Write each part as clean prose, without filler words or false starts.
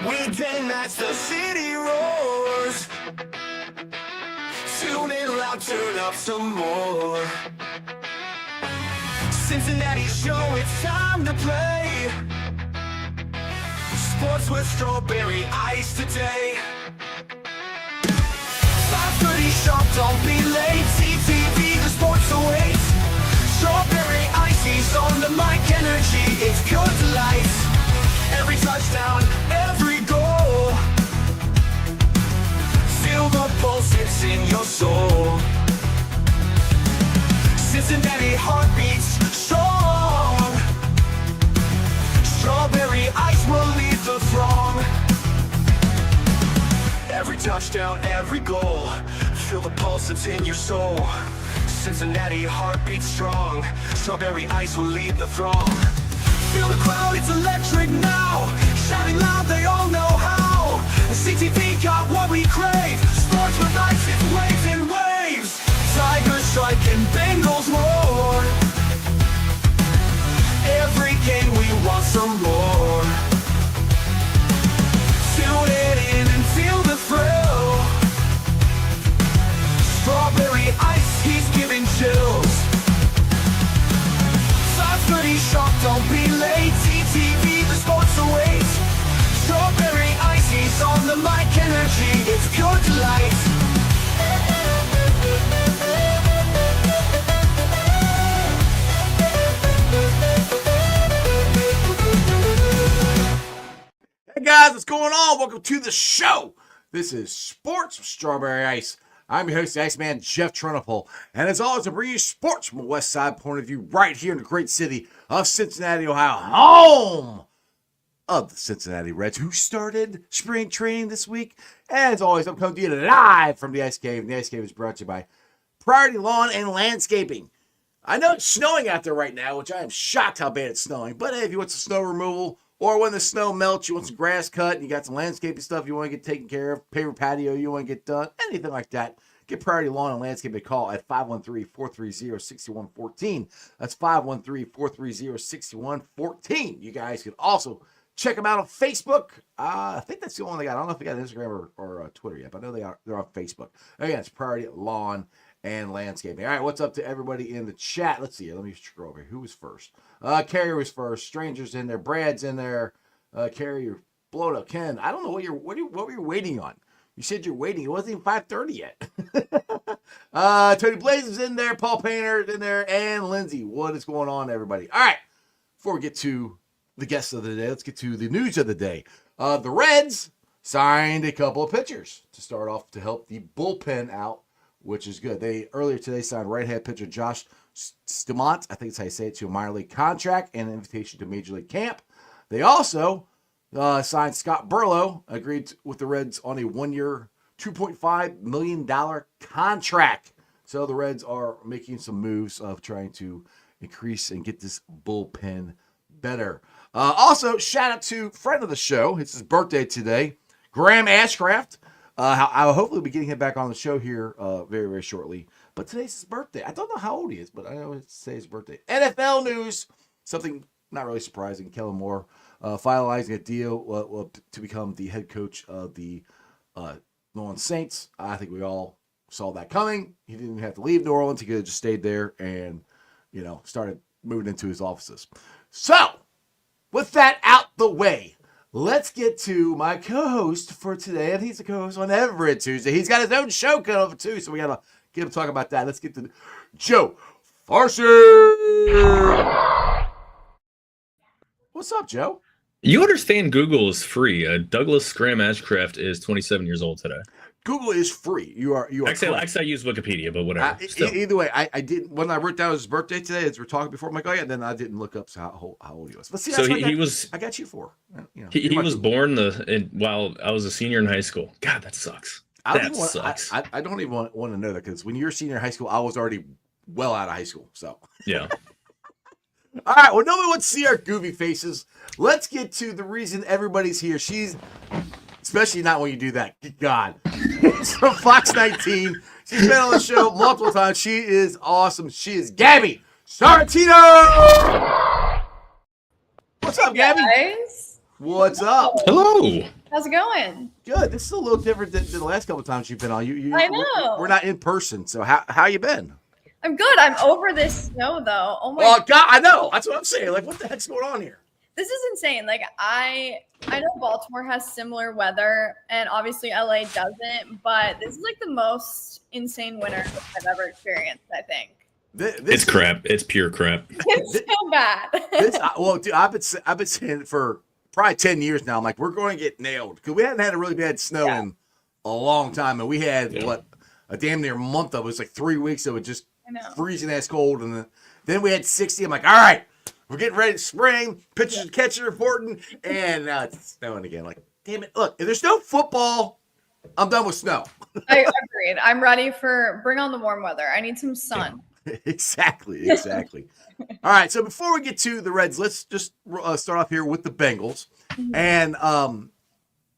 We dance as the city roars. Tune in loud, turn up some more. Cincinnati show, it's time to play. Sports with strawberry ice today. 5:30 sharp, don't be late. CTV, the sports awaits. Strawberry icy's on the mic, energy, it's pure delight. Every touchdown, every goal. Feel the pulse, it's in your soul. Cincinnati heartbeats strong. Strawberry ice will lead the throng. Every touchdown, every goal. Feel the pulse, it's in your soul. Cincinnati heartbeats strong. Strawberry ice will lead the throng. Feel the crowd, it's electric now. Shouting loud, they all know how. CTV got what we crave. Sports with ice, it's waves and waves. Tigers strike and Bengals roar. Every game we want some more. Tune it in and feel the thrill. Strawberry ice, he's giving chills. 5:30 sharp, don't be late. CTV, the sports awaits. Strawberry ice, he's on the mic, energy, it's pure delight. Hey guys, what's going on? Welcome to the show. This is Sports with Strawberry Ice. I'm your host, the Iceman, Jeff Trunapole. And as always, I bring you sports from a West Side point of view right here in the great city of Cincinnati, Ohio, home of the Cincinnati Reds, who started spring training this week. And as always, I'm coming to you live from the Ice Cave. And the Ice Cave is brought to you by Priority Lawn and Landscaping. I know it's snowing out there right now, which I am shocked how bad it's snowing. But hey, if you want some snow removal, or when the snow melts, you want some grass cut, and you got some landscaping stuff you want to get taken care of, paper patio you want to get done, anything like that, get Priority Lawn and Landscaping a call at 513-430-6114. That's 513-430-6114. You guys can also check them out on Facebook. I think that's the only one they got. I don't know if they got Instagram or Twitter yet, but I know they're on Facebook. Again, it's Priority Lawn and Landscaping. All right, what's up to everybody in the chat? Let's see. Let me scroll over here. Who was first? Carrie was first. Stranger's in there. Brad's in there. Carrie, you're blowing up. Ken, I don't know what were you waiting on? You said you're waiting. It wasn't even 5:30 yet. Tony Blaze is in there. Paul Painter is in there. And Lindsay. What is going on, everybody? All right. Before we get to the guests of the day, let's get to the news of the day. The Reds signed a couple of pitchers to start off to help the bullpen out, which is good. They earlier today signed right-hand pitcher Josh Stamont, I think that's how you say it, to a minor league contract and an invitation to Major League Camp. They also signed Scott Burlow, agreed with the Reds on a one-year, $2.5 million contract. So the Reds are making some moves of trying to increase and get this bullpen better. Also, shout out to friend of the show. It's his birthday today, Graham Ashcraft. I will hopefully be getting him back on the show here very, very shortly. But today's his birthday. I don't know how old he is, but I know it's today's birthday. NFL news, something not really surprising. Kellen Moore finalizing a deal to become the head coach of the New Orleans Saints. I think we all saw that coming. He didn't have to leave New Orleans. He could have just stayed there and, started moving into his offices. So, with that out the way, let's get to my co-host for today, and he's a co-host on every Tuesday. He's got his own show coming over too, so we got to get him to talk about that. Let's get to Joe Farsi. What's up, Joe? You understand Google is free. Douglas Graham Ashcraft is 27 years old today. Google is free. You are. Actually, I use Wikipedia, but whatever. Either way, I didn't. When I wrote down his birthday today, as we're talking before, I'm like, oh yeah. Then I didn't look up how old he was. But see, that's what I got you for. He was born while I was a senior in high school. God, that sucks. That sucks. I don't even want to know that, because when you're a senior in high school, I was already well out of high school. So yeah. All right. Well, nobody wants to see our goofy faces. Let's get to the reason everybody's here. She's, especially not when you do that. Good God. It's from Fox 19. She's been on the show multiple times. She is awesome. She is Gabby Sorentino. What's up, Gabby? Guys. What's up? Hello. How's it going? Good. This is a little different than the last couple of times you've been on. I know. We're not in person, so how you been? I'm good. I'm over this snow though. Oh my God, I know. That's what I'm saying. Like, what the heck's going on here? This is insane. Like I know Baltimore has similar weather and obviously LA doesn't, but this is like the most insane winter I've ever experienced, I think. It's crap. It's pure crap. It's so bad. Well, dude, I've been saying it for probably 10 years now. I'm like, we're going to get nailed because we hadn't had a really bad snow in a long time, and we had a damn near month of it. It was like 3 weeks of it just freezing ass cold, and then we had 60. I'm like, all right, we're getting ready to spring. Pitchers and catchers reporting, and now it's snowing again. Like, damn it! Look, if there's no football, I'm done with snow. I agreed. I'm ready for bring on the warm weather. I need some sun. Exactly. All right, so before we get to the Reds, let's just start off here with the Bengals. And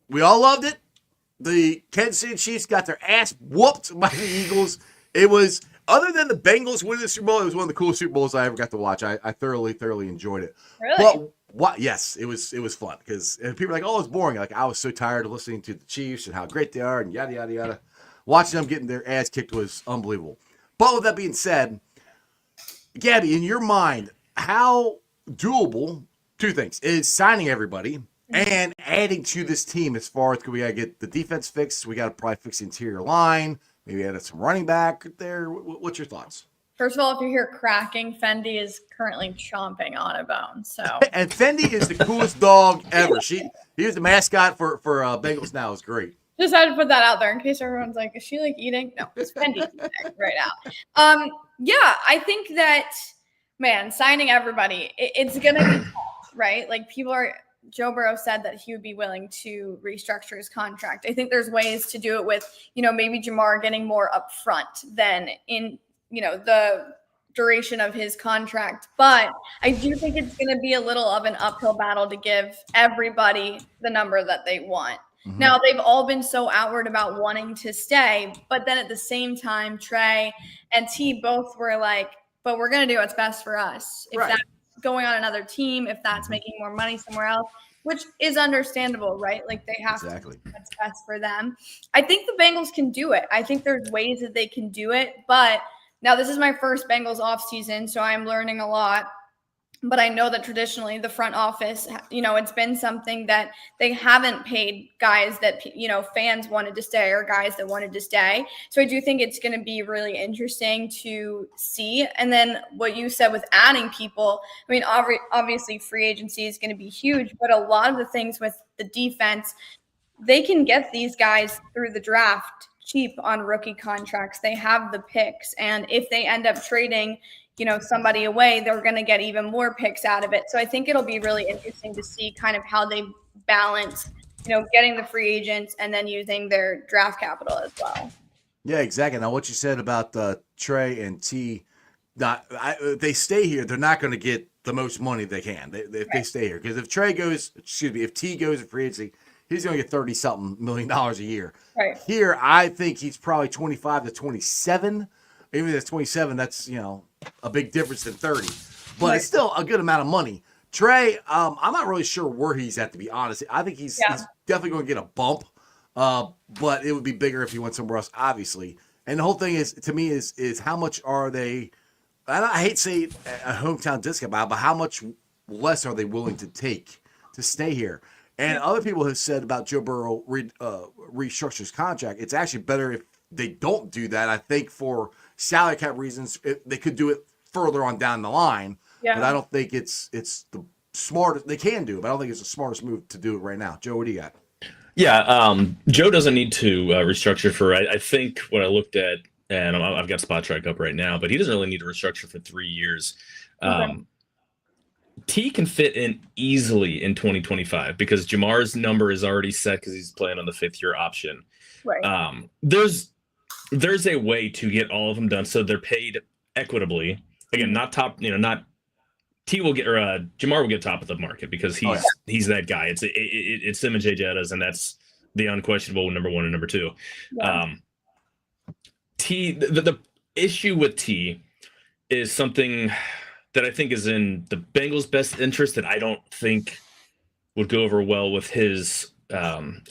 we all loved it. The Kansas City Chiefs got their ass whooped by the Eagles. It was, other than the Bengals winning the Super Bowl, it was one of the coolest Super Bowls I ever got to watch. I thoroughly enjoyed it. Really? But yes, it was fun because people are like, oh, it's boring. Like, I was so tired of listening to the Chiefs and how great they are and yada, yada, yada. Watching them getting their ass kicked was unbelievable. But with that being said, Gabby, in your mind, how doable, two things, is signing everybody and adding to this team as far as we got to get the defense fixed, we got to probably fix the interior line, maybe add some running back there. What's your thoughts? First of all, if you hear cracking, Fendi is currently chomping on a bone. So and Fendi is the coolest dog ever. He was the mascot for Bengals now. It's great. Just had to put that out there in case everyone's like, is she like eating? No, it's Fendi right now. Yeah, I think that, man, signing everybody, it's going to be tough, right? Like Joe Burrow said that he would be willing to restructure his contract. I think there's ways to do it with, maybe Jamar getting more upfront than in, the duration of his contract. But I do think it's going to be a little of an uphill battle to give everybody the number that they want. Now, they've all been so outward about wanting to stay, but then at the same time, Trey and T both were like, but we're going to do what's best for us. If that's going on another team, if that's making more money somewhere else, which is understandable, right? Like they have to do what's best for them. I think the Bengals can do it. I think there's ways that they can do it, but now this is my first Bengals offseason, so I'm learning a lot. But I know that traditionally the front office, it's been something that they haven't paid guys that, fans wanted to stay or guys that wanted to stay. So I do think it's going to be really interesting to see. And then what you said with adding people, I mean, obviously free agency is going to be huge, but a lot of the things with the defense, they can get these guys through the draft cheap on rookie contracts. They have the picks. And if they end up trading somebody away, they're going to get even more picks out of it. So I think it'll be really interesting to see kind of how they balance, getting the free agents and then using their draft capital as well. Yeah, exactly. Now, what you said about Trey and T, if they stay here, they're not going to get the most money they can if they stay here. Because if T goes to free agency, he's going to get $30-something million a year. Right. Here, I think he's probably 25 to 27. Even if it's 27, that's, a big difference than 30. But it's still a good amount of money. Trey, I'm not really sure where he's at, to be honest. I think he's definitely going to get a bump. But it would be bigger if he went somewhere else, obviously. And the whole thing is, to me, is how much are they, and I hate to say a hometown discount, but how much less are they willing to take to stay here? And other people have said about Joe Burrow restructure his contract. It's actually better if they don't do that. I think for salary cap reasons, they could do it further on down the line. Yeah. But I don't think it's the smartest. They can do it, but I don't think it's the smartest move to do it right now. Joe, what do you got? Yeah, Joe doesn't need to restructure for. I think what I looked at, and I've got Spot Track up right now, but he doesn't really need to restructure for 3 years. Okay. T can fit in easily in 2025 because Jamar's number is already set because he's playing on the 5th-year option. Right. There's a way to get all of them done so they're paid equitably. Again, not top, not T will get, or Jamar will get top of the market because he's that guy. It's him and Jay Jettas, and that's the unquestionable number 1 and number 2. Yeah. The issue with T is something that I think is in the Bengals' best interest that I don't think would go over well with his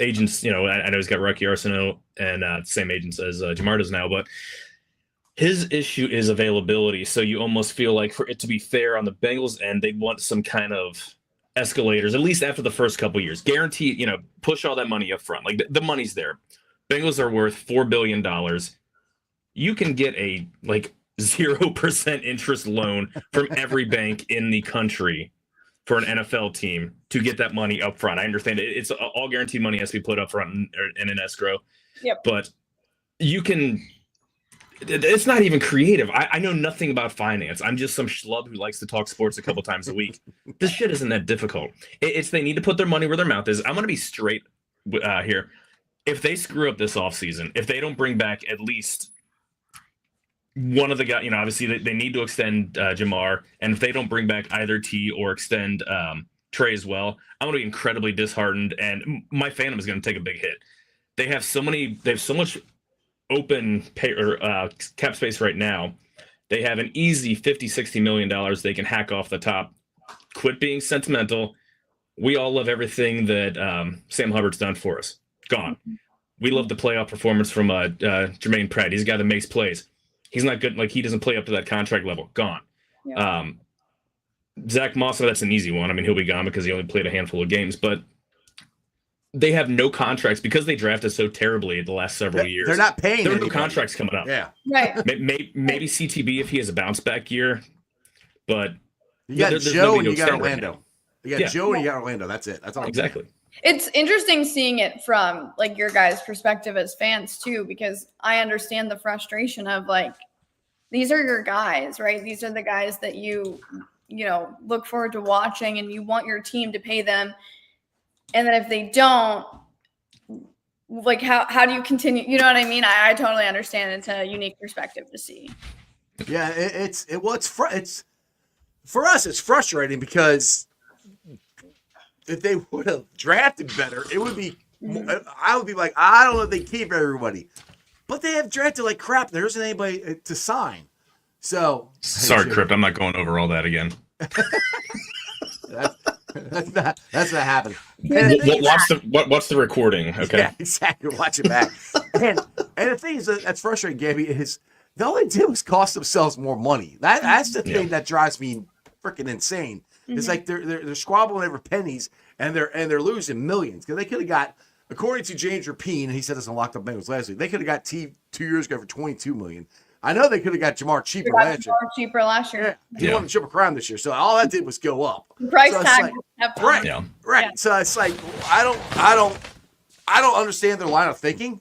agents. You know, I know he's got Rocky Arsenault and same agents as Jamar does now, but his issue is availability. So you almost feel like for it to be fair on the Bengals end, they'd want some kind of escalators, at least after the first couple years. Guarantee, you know, push all that money up front. Like the money's there. Bengals are worth $4 billion. You can get a like 0% interest loan from every bank in the country for an NFL team to get that money up front. I understand it's all guaranteed money has to be put up front in an escrow. Yep. But you can, it's not even creative. I know nothing about finance. I'm just some schlub who likes to talk sports a couple times a week. This shit isn't that difficult. It's they need to put their money where their mouth is. I'm going to be straight here. If they screw up this offseason, if they don't bring back at least one of the guys, you know, obviously they need to extend Jamar, and if they don't bring back either T or extend Trey as well, I'm going to be incredibly disheartened, and my fandom is going to take a big hit. They have so much open pay or cap space right now. They have an easy $50-60 million they can hack off the top. Quit being sentimental. We all love everything that Sam Hubbard's done for us. Gone. We love the playoff performance from Jermaine Pratt. He's a guy that makes plays. He's not good. Like, he doesn't play up to that contract level. Gone. Yeah. Zach Moss, that's an easy one. I mean, he'll be gone because he only played a handful of games, but they have no contracts because they drafted so terribly the last several years. They're not paying. There are no contracts coming up. Yeah. Right. Maybe CTB if he has a bounce back year, but you got Joe and you got Orlando. Right, you got Joe and you got Orlando. That's it. That's all. Exactly. It's interesting seeing it from like your guys' perspective as fans too, because I understand the frustration of like, these are your guys, right? These are the guys that you know, look forward to watching and you want your team to pay them. And then if they don't, like how do you continue? You know what I mean? I totally understand. It's a unique perspective to see. Yeah, it's for us, it's frustrating because if they would have drafted better, it would be. I would be like, I don't know if they keep everybody, but they have drafted like crap. There isn't anybody to sign. So sorry, Crypt. I'm not going over all that again. That's not happening. Watch the recording. Okay. Yeah, exactly. Watch it back. and the thing is that's frustrating, Gabby, is all they did was cost themselves more money. That's the thing that drives me freaking insane. It's like they're squabbling over pennies and they're losing millions because they could have got, according to James Rapine, he said this on Locked Up Bengals last week, they could have got T 2 years ago for $22 million. I know they could have got Jamar cheaper last year. Yeah, he won the Triple Crown this year, so all that did was go up. Price tag, right? Yeah. So it's like I don't understand their line of thinking,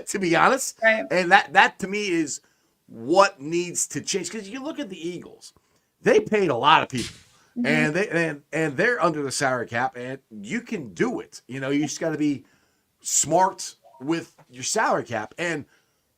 to be honest. Right. And that to me is what needs to change because you look at the Eagles, they paid a lot of people. And they're under the salary cap, and you can do it. You know, you just got to be smart with your salary cap. And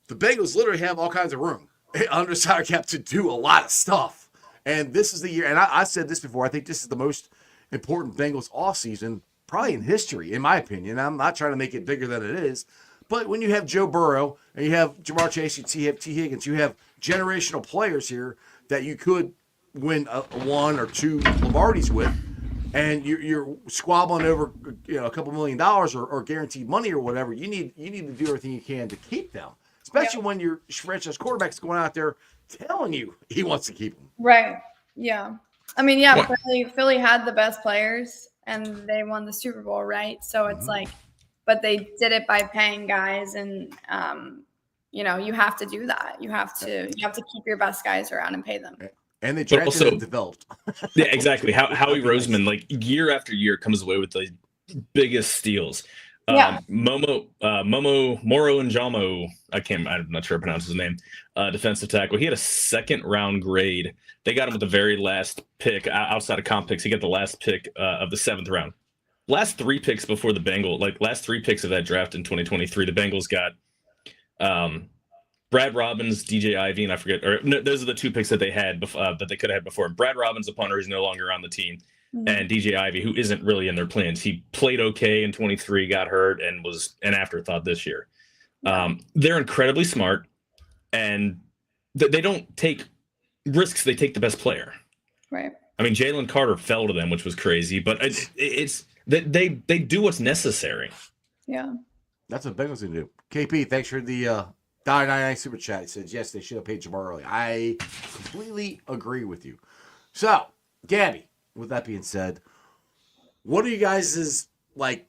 the Bengals literally have all kinds of room under salary cap to do a lot of stuff. And this is the year. And I said this before. I think this is the most important Bengals offseason probably in history, in my opinion. I'm not trying to make it bigger than it is. But when you have Joe Burrow and you have Jamar Chase, you have T. Higgins, you have generational players here that you could win one or two Lombardis with, and you're squabbling over a couple $1 million or guaranteed money or whatever. You need to do everything you can to keep them, especially when your franchise quarterback's going out there telling you he wants to keep them. Right. Yeah. I mean, Philly had the best players and they won the Super Bowl, right? So it's like, but they did it by paying guys, and you have to do that. You have to keep your best guys around and pay them. And they drafted and developed. Yeah, exactly. Howie Roseman, like year after year, comes away with the biggest steals. Moro Njamo, I'm not sure I pronounce his name, defensive tackle. He had a second round grade. They got him with the very last pick outside of comp picks. He got the last pick of the 7th round. Last 3 picks before the Bengals, like last 3 picks of that draft in 2023, the Bengals got Brad Robbins, DJ Ivey, and I forget, or no, those are the 2 picks that they had that they could have had before. Brad Robbins, a punter, who's no longer on the team, and DJ Ivey, who isn't really in their plans. He played okay in 23, got hurt, and was an afterthought this year. They're incredibly smart, and they don't take risks. They take the best player. Right. I mean, Jalen Carter fell to them, which was crazy, but it's they do what's necessary. Yeah. That's what Bengals need to do. KP, thanks for the $1.99 super chat. It says, yes, they should have paid Jamar early. I completely agree with you. So, Gabby, with that being said, what are you guys' like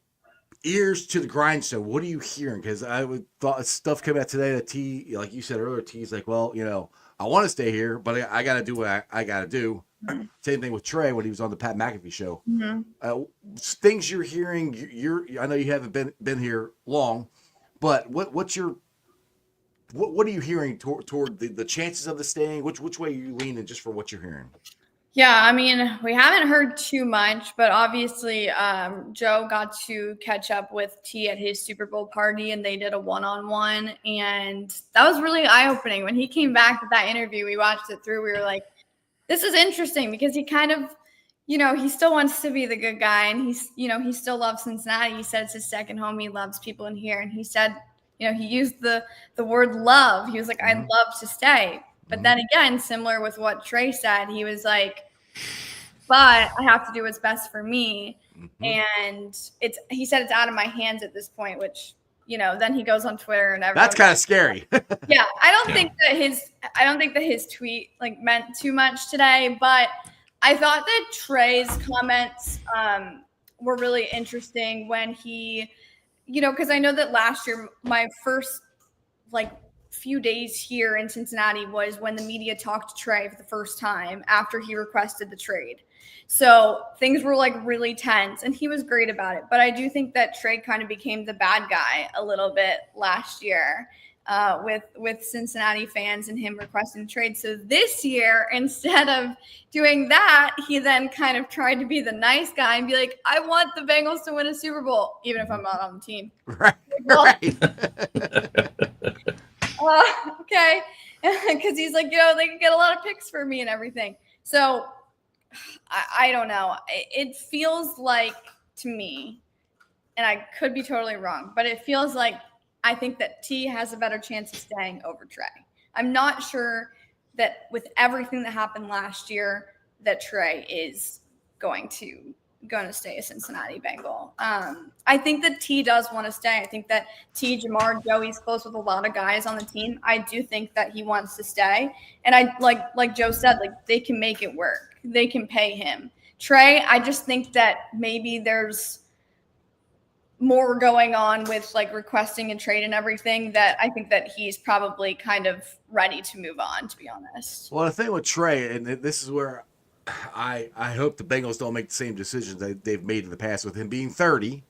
ears to the grindstone? What are you hearing? Because I would thought stuff came out today that T, like you said earlier, T's like, well, you know, I want to stay here, but I got to do what I got to do. Same thing with Trey when he was on the Pat McAfee show. Things you're hearing, I know you haven't been here long, but what are you hearing toward the chances of the staying? Which way are you leaning just for what you're hearing? Yeah, I mean, we haven't heard too much, but obviously Joe got to catch up with T at his Super Bowl party, and they did a one-on-one, and that was really eye-opening. When he came back to that interview, we watched it through, we were like, this is interesting because he kind of, you know, he still wants to be the good guy, and he's, you know, he still loves Cincinnati. He said it's his second home. He loves people in here, and he said, you know, he used the word love. He was like, I'd love to stay. But then again, similar with what Trey said, he was like, but I have to do what's best for me. And he said it's out of my hands at this point, which, you know, then he goes on Twitter and everyone. That's kind of scary. Yeah. I don't think that his tweet like meant too much today, but I thought that Trey's comments were really interesting when he, you know, because I know that last year, my first like few days here in Cincinnati was when the media talked to Trey for the first time after he requested the trade. So things were like really tense, and he was great about it. But I do think that Trey kind of became the bad guy a little bit last year with Cincinnati fans and him requesting trade. So this year, instead of doing that, he then kind of tried to be the nice guy and be like, I want the Bengals to win a Super Bowl, even if I'm not on the team. Right. Well, Right. okay. Because he's like, you know, they can get a lot of picks for me and everything. So I don't know. It feels like to me, and I could be totally wrong, but it feels like I think that T has a better chance of staying over Trey. I'm not sure that with everything that happened last year that Trey is going to stay a Cincinnati Bengal. I think that T does want to stay. I think that T, Jamar, Joey's close with a lot of guys on the team. I do think that he wants to stay. And I like Joe said, like they can make it work. They can pay him. Trey, I just think that maybe there's more going on with like requesting a trade and everything that I think that he's probably kind of ready to move on, to be honest. Well, the thing with Trey, and this is where I hope the Bengals don't make the same decisions that they've made in the past with him being 30.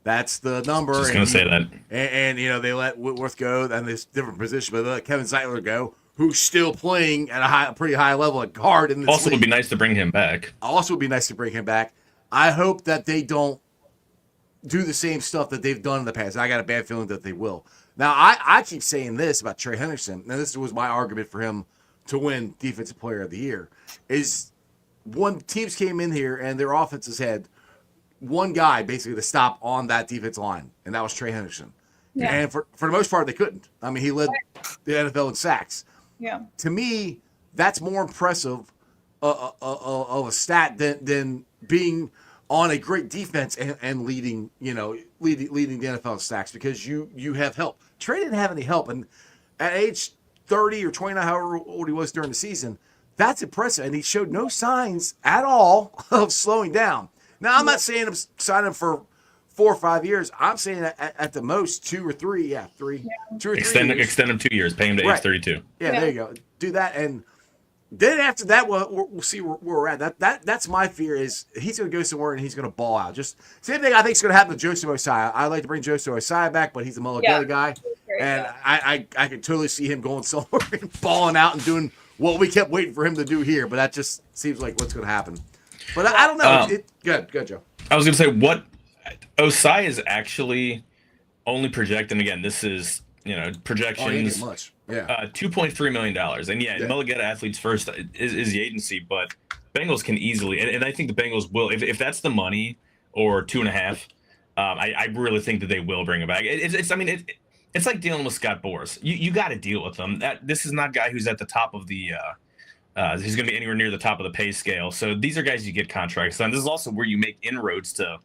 That's the number. Just going to say that. And, you know, they let Whitworth go and this different position, but they let Kevin Zeitler go, who's still playing at a pretty high level at guard in this Also, league. would be nice to bring him back. Also would be nice to bring him back. I hope that they don't do the same stuff that they've done in the past. I got a bad feeling that they will. Now, I keep saying this about Trey Henderson, and this was my argument for him to win Defensive Player of the Year, is when teams came in here and their offenses had one guy basically to stop on that defense line, and that was Trey Henderson. Yeah. And for the most part, they couldn't. I mean, he led the NFL in sacks. Yeah. To me, that's more impressive of a stat than being on a great defense and leading the NFL in sacks, because you have help. Trey didn't have any help, and at age 30 or 29, however old he was during the season, that's impressive, and he showed no signs at all of slowing down. Now, I'm not saying I'm signing him for 4 or 5 years. I'm saying at the most 2 or 3. Yeah, 3. Yeah. 2 or 3 years. Extend him 2 years. Pay him to age 32. Yeah, there you go. Do that, and then after that, we'll see where we're at. That's my fear, is he's going to go somewhere and he's going to ball out. Just same thing I think is going to happen with Joseph Osai. I like to bring Joseph Osai back, but he's a Mulligata guy, and I can totally see him going somewhere and balling out and doing what we kept waiting for him to do here. But that just seems like what's going to happen. But I don't know. Good, Joe. I was going to say, what Osai is actually only projecting, again, this is, projections. Much. Yeah. $2.3 million. And Mulligata Athletes First is the agency, but Bengals can easily, and I think the Bengals will, if that's the money, or 2.5, I really think that they will bring him back. It's like dealing with Scott Boras. You got to deal with him. This is not a guy who's at the top of the he's going to be anywhere near the top of the pay scale. So these are guys you get contracts on. This is also where you make inroads to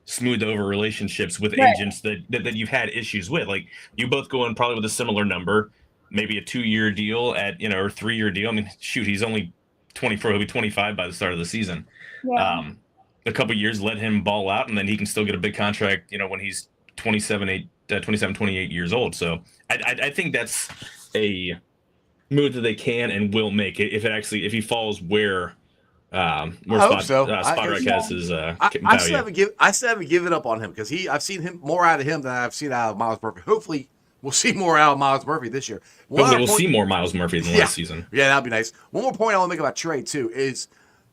smooth over relationships with Right. agents that you've had issues with. Like you both go in probably with a similar number, maybe a 2-year deal or 3-year deal. I mean, shoot, he's only 24, he'll be 25 by the start of the season. Yeah. A couple years, let him ball out, and then he can still get a big contract, when he's 27, 28 years old. So I think that's a move that they can and will make it if he falls where hope so. Spotrac has his I still value. haven't given up on him because I've seen him more out of him than I've seen out of Miles Murphy. Hopefully, we'll see more out of Miles Murphy this year. Hopefully, we'll see more Miles Murphy than last season. Yeah, that'd be nice. One more point I want to make about Trey too is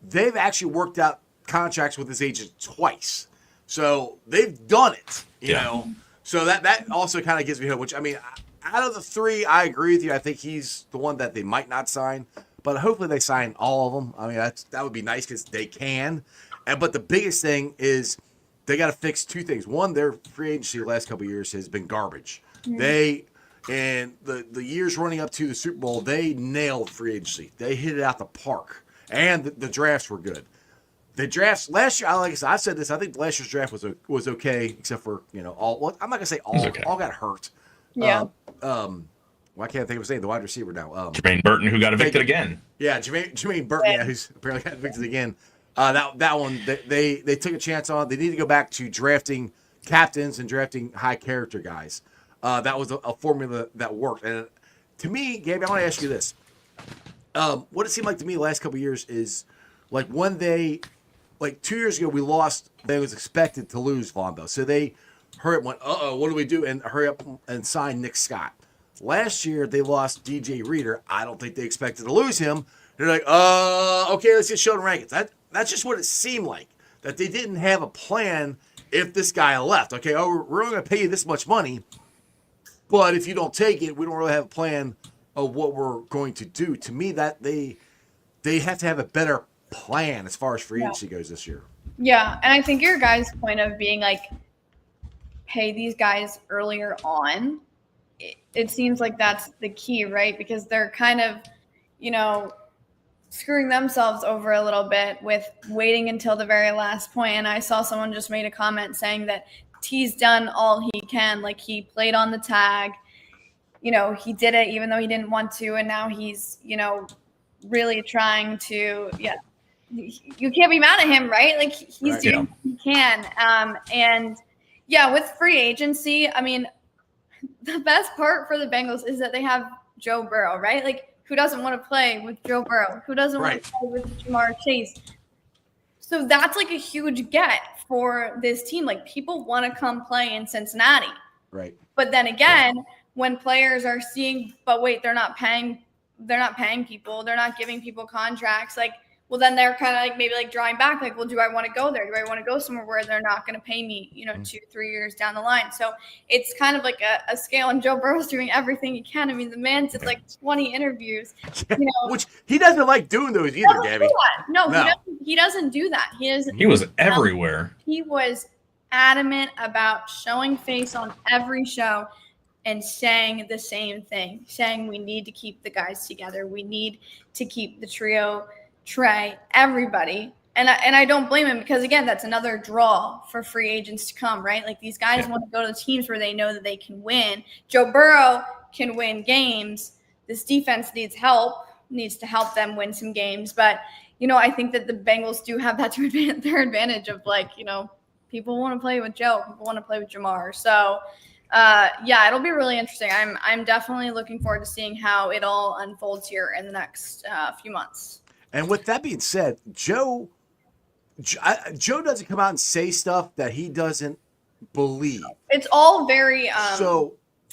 they've actually worked out contracts with his agent twice, so they've done it. You know, so that also kind of gives me hope. Which I mean, out of the three, I agree with you. I think he's the one that they might not sign. But hopefully they sign all of them. I mean, that would be nice because they can. But the biggest thing is they got to fix two things. One, their free agency the last couple of years has been garbage. They and the years running up to the Super Bowl, they nailed free agency. They hit it out the park, and the drafts were good. The drafts last year, like I said, this. I think last year's draft was okay, except for all. Well, I'm not gonna say all. Okay. All got hurt. Yeah. Why can't I think of his name? The wide receiver now. Jermaine Burton, who got evicted again. Yeah, Jermaine Burton, who's apparently got evicted again. That one they took a chance on. They need to go back to drafting captains and drafting high character guys. That was a formula that worked. And to me, Gabe, I want to ask you this: what it seemed like to me the last couple of years is like when 2 years ago we lost. They was expected to lose Vondo, so they hurry up, went, what do we do? And hurry up and sign Nick Scott. Last year, they lost DJ Reader. I don't think they expected to lose him. They're like, okay, let's get Sheldon Rankins. That's just what it seemed like, that they didn't have a plan if this guy left. Okay, we're only going to pay you this much money, but if you don't take it, we don't really have a plan of what we're going to do. To me, that they have to have a better plan as far as free agency goes this year. Yeah, and I think your guys' point of being like, pay these guys earlier on, it seems like that's the key, right? Because they're kind of, screwing themselves over a little bit with waiting until the very last point. And I saw someone just made a comment saying that T's done all he can. Like he played on the tag, he did it even though he didn't want to. And now he's, really trying to, you can't be mad at him, right? Like he's doing what he can. And with free agency, I mean, the best part for the Bengals is that they have Joe Burrow, right? Like, who doesn't want to play with Joe Burrow? Who doesn't want to play with Jamar Chase? So that's like a huge get for this team. Like, people want to come play in Cincinnati. Right. But then again, when players are seeing, but wait, they're not paying people, they're not giving people contracts, like, well, then they're kind of like maybe like drawing back, like, well, do I want to go there? Do I want to go somewhere where they're not going to pay me, 2-3 years down the line? So it's kind of like a scale, and Joe Burrow's doing everything he can. I mean, the man did like 20 interviews, which he doesn't like doing those either, Gabby. No. He doesn't do that. He was everywhere. He was adamant about showing face on every show and saying the same thing, saying we need to keep the guys together. We need to keep the trio, Trey, everybody. And I don't blame him because, again, that's another draw for free agents to come, right? Like these guys want to go to the teams where they know that they can win. Joe Burrow can win games. This defense needs to help them win some games. But, I think that the Bengals do have that to their advantage of like, people want to play with Joe. People want to play with Jamar. So, it'll be really interesting. I'm definitely looking forward to seeing how it all unfolds here in the next few months. And with that being said, Joe doesn't come out and say stuff that he doesn't believe. It's all very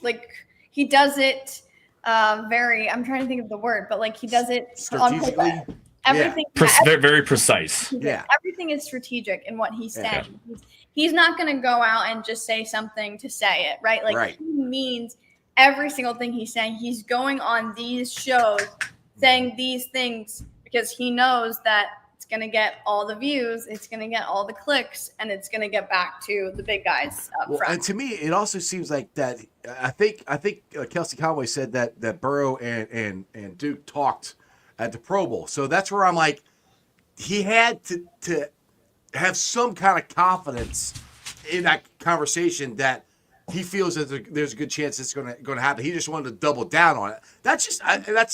like he does it very. I'm trying to think of the word, but like he does it strategically. Everything very precise. Everything is strategic in what he's saying. He's not going to go out and just say something to say it, right? Like he means every single thing he's saying. He's going on these shows saying these things because he knows that it's going to get all the views, it's going to get all the clicks, and it's going to get back to the big guys up front. And to me, it also seems like that. I think Kelsey Conway said that Burrow and Duke talked at the Pro Bowl. So that's where I'm like, he had to have some kind of confidence in that conversation that he feels that there's a good chance it's going to happen. He just wanted to double down on it. That's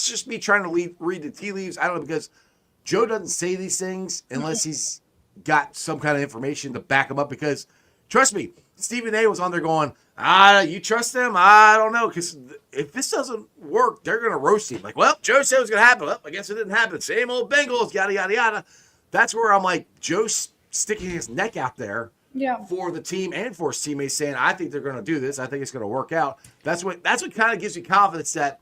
just me trying to read the tea leaves. I don't know, because Joe doesn't say these things unless he's got some kind of information to back him up. Because trust me, Stephen A was on there going, you trust them? I don't know, because if this doesn't work, they're going to roast him. Like, well, Joe said it was going to happen. Well, I guess it didn't happen. Same old Bengals, yada, yada, yada. That's where I'm like, Joe's sticking his neck out there for the team and for his teammates, saying, I think they're going to do this. I think it's going to work out. That's what kind of gives me confidence that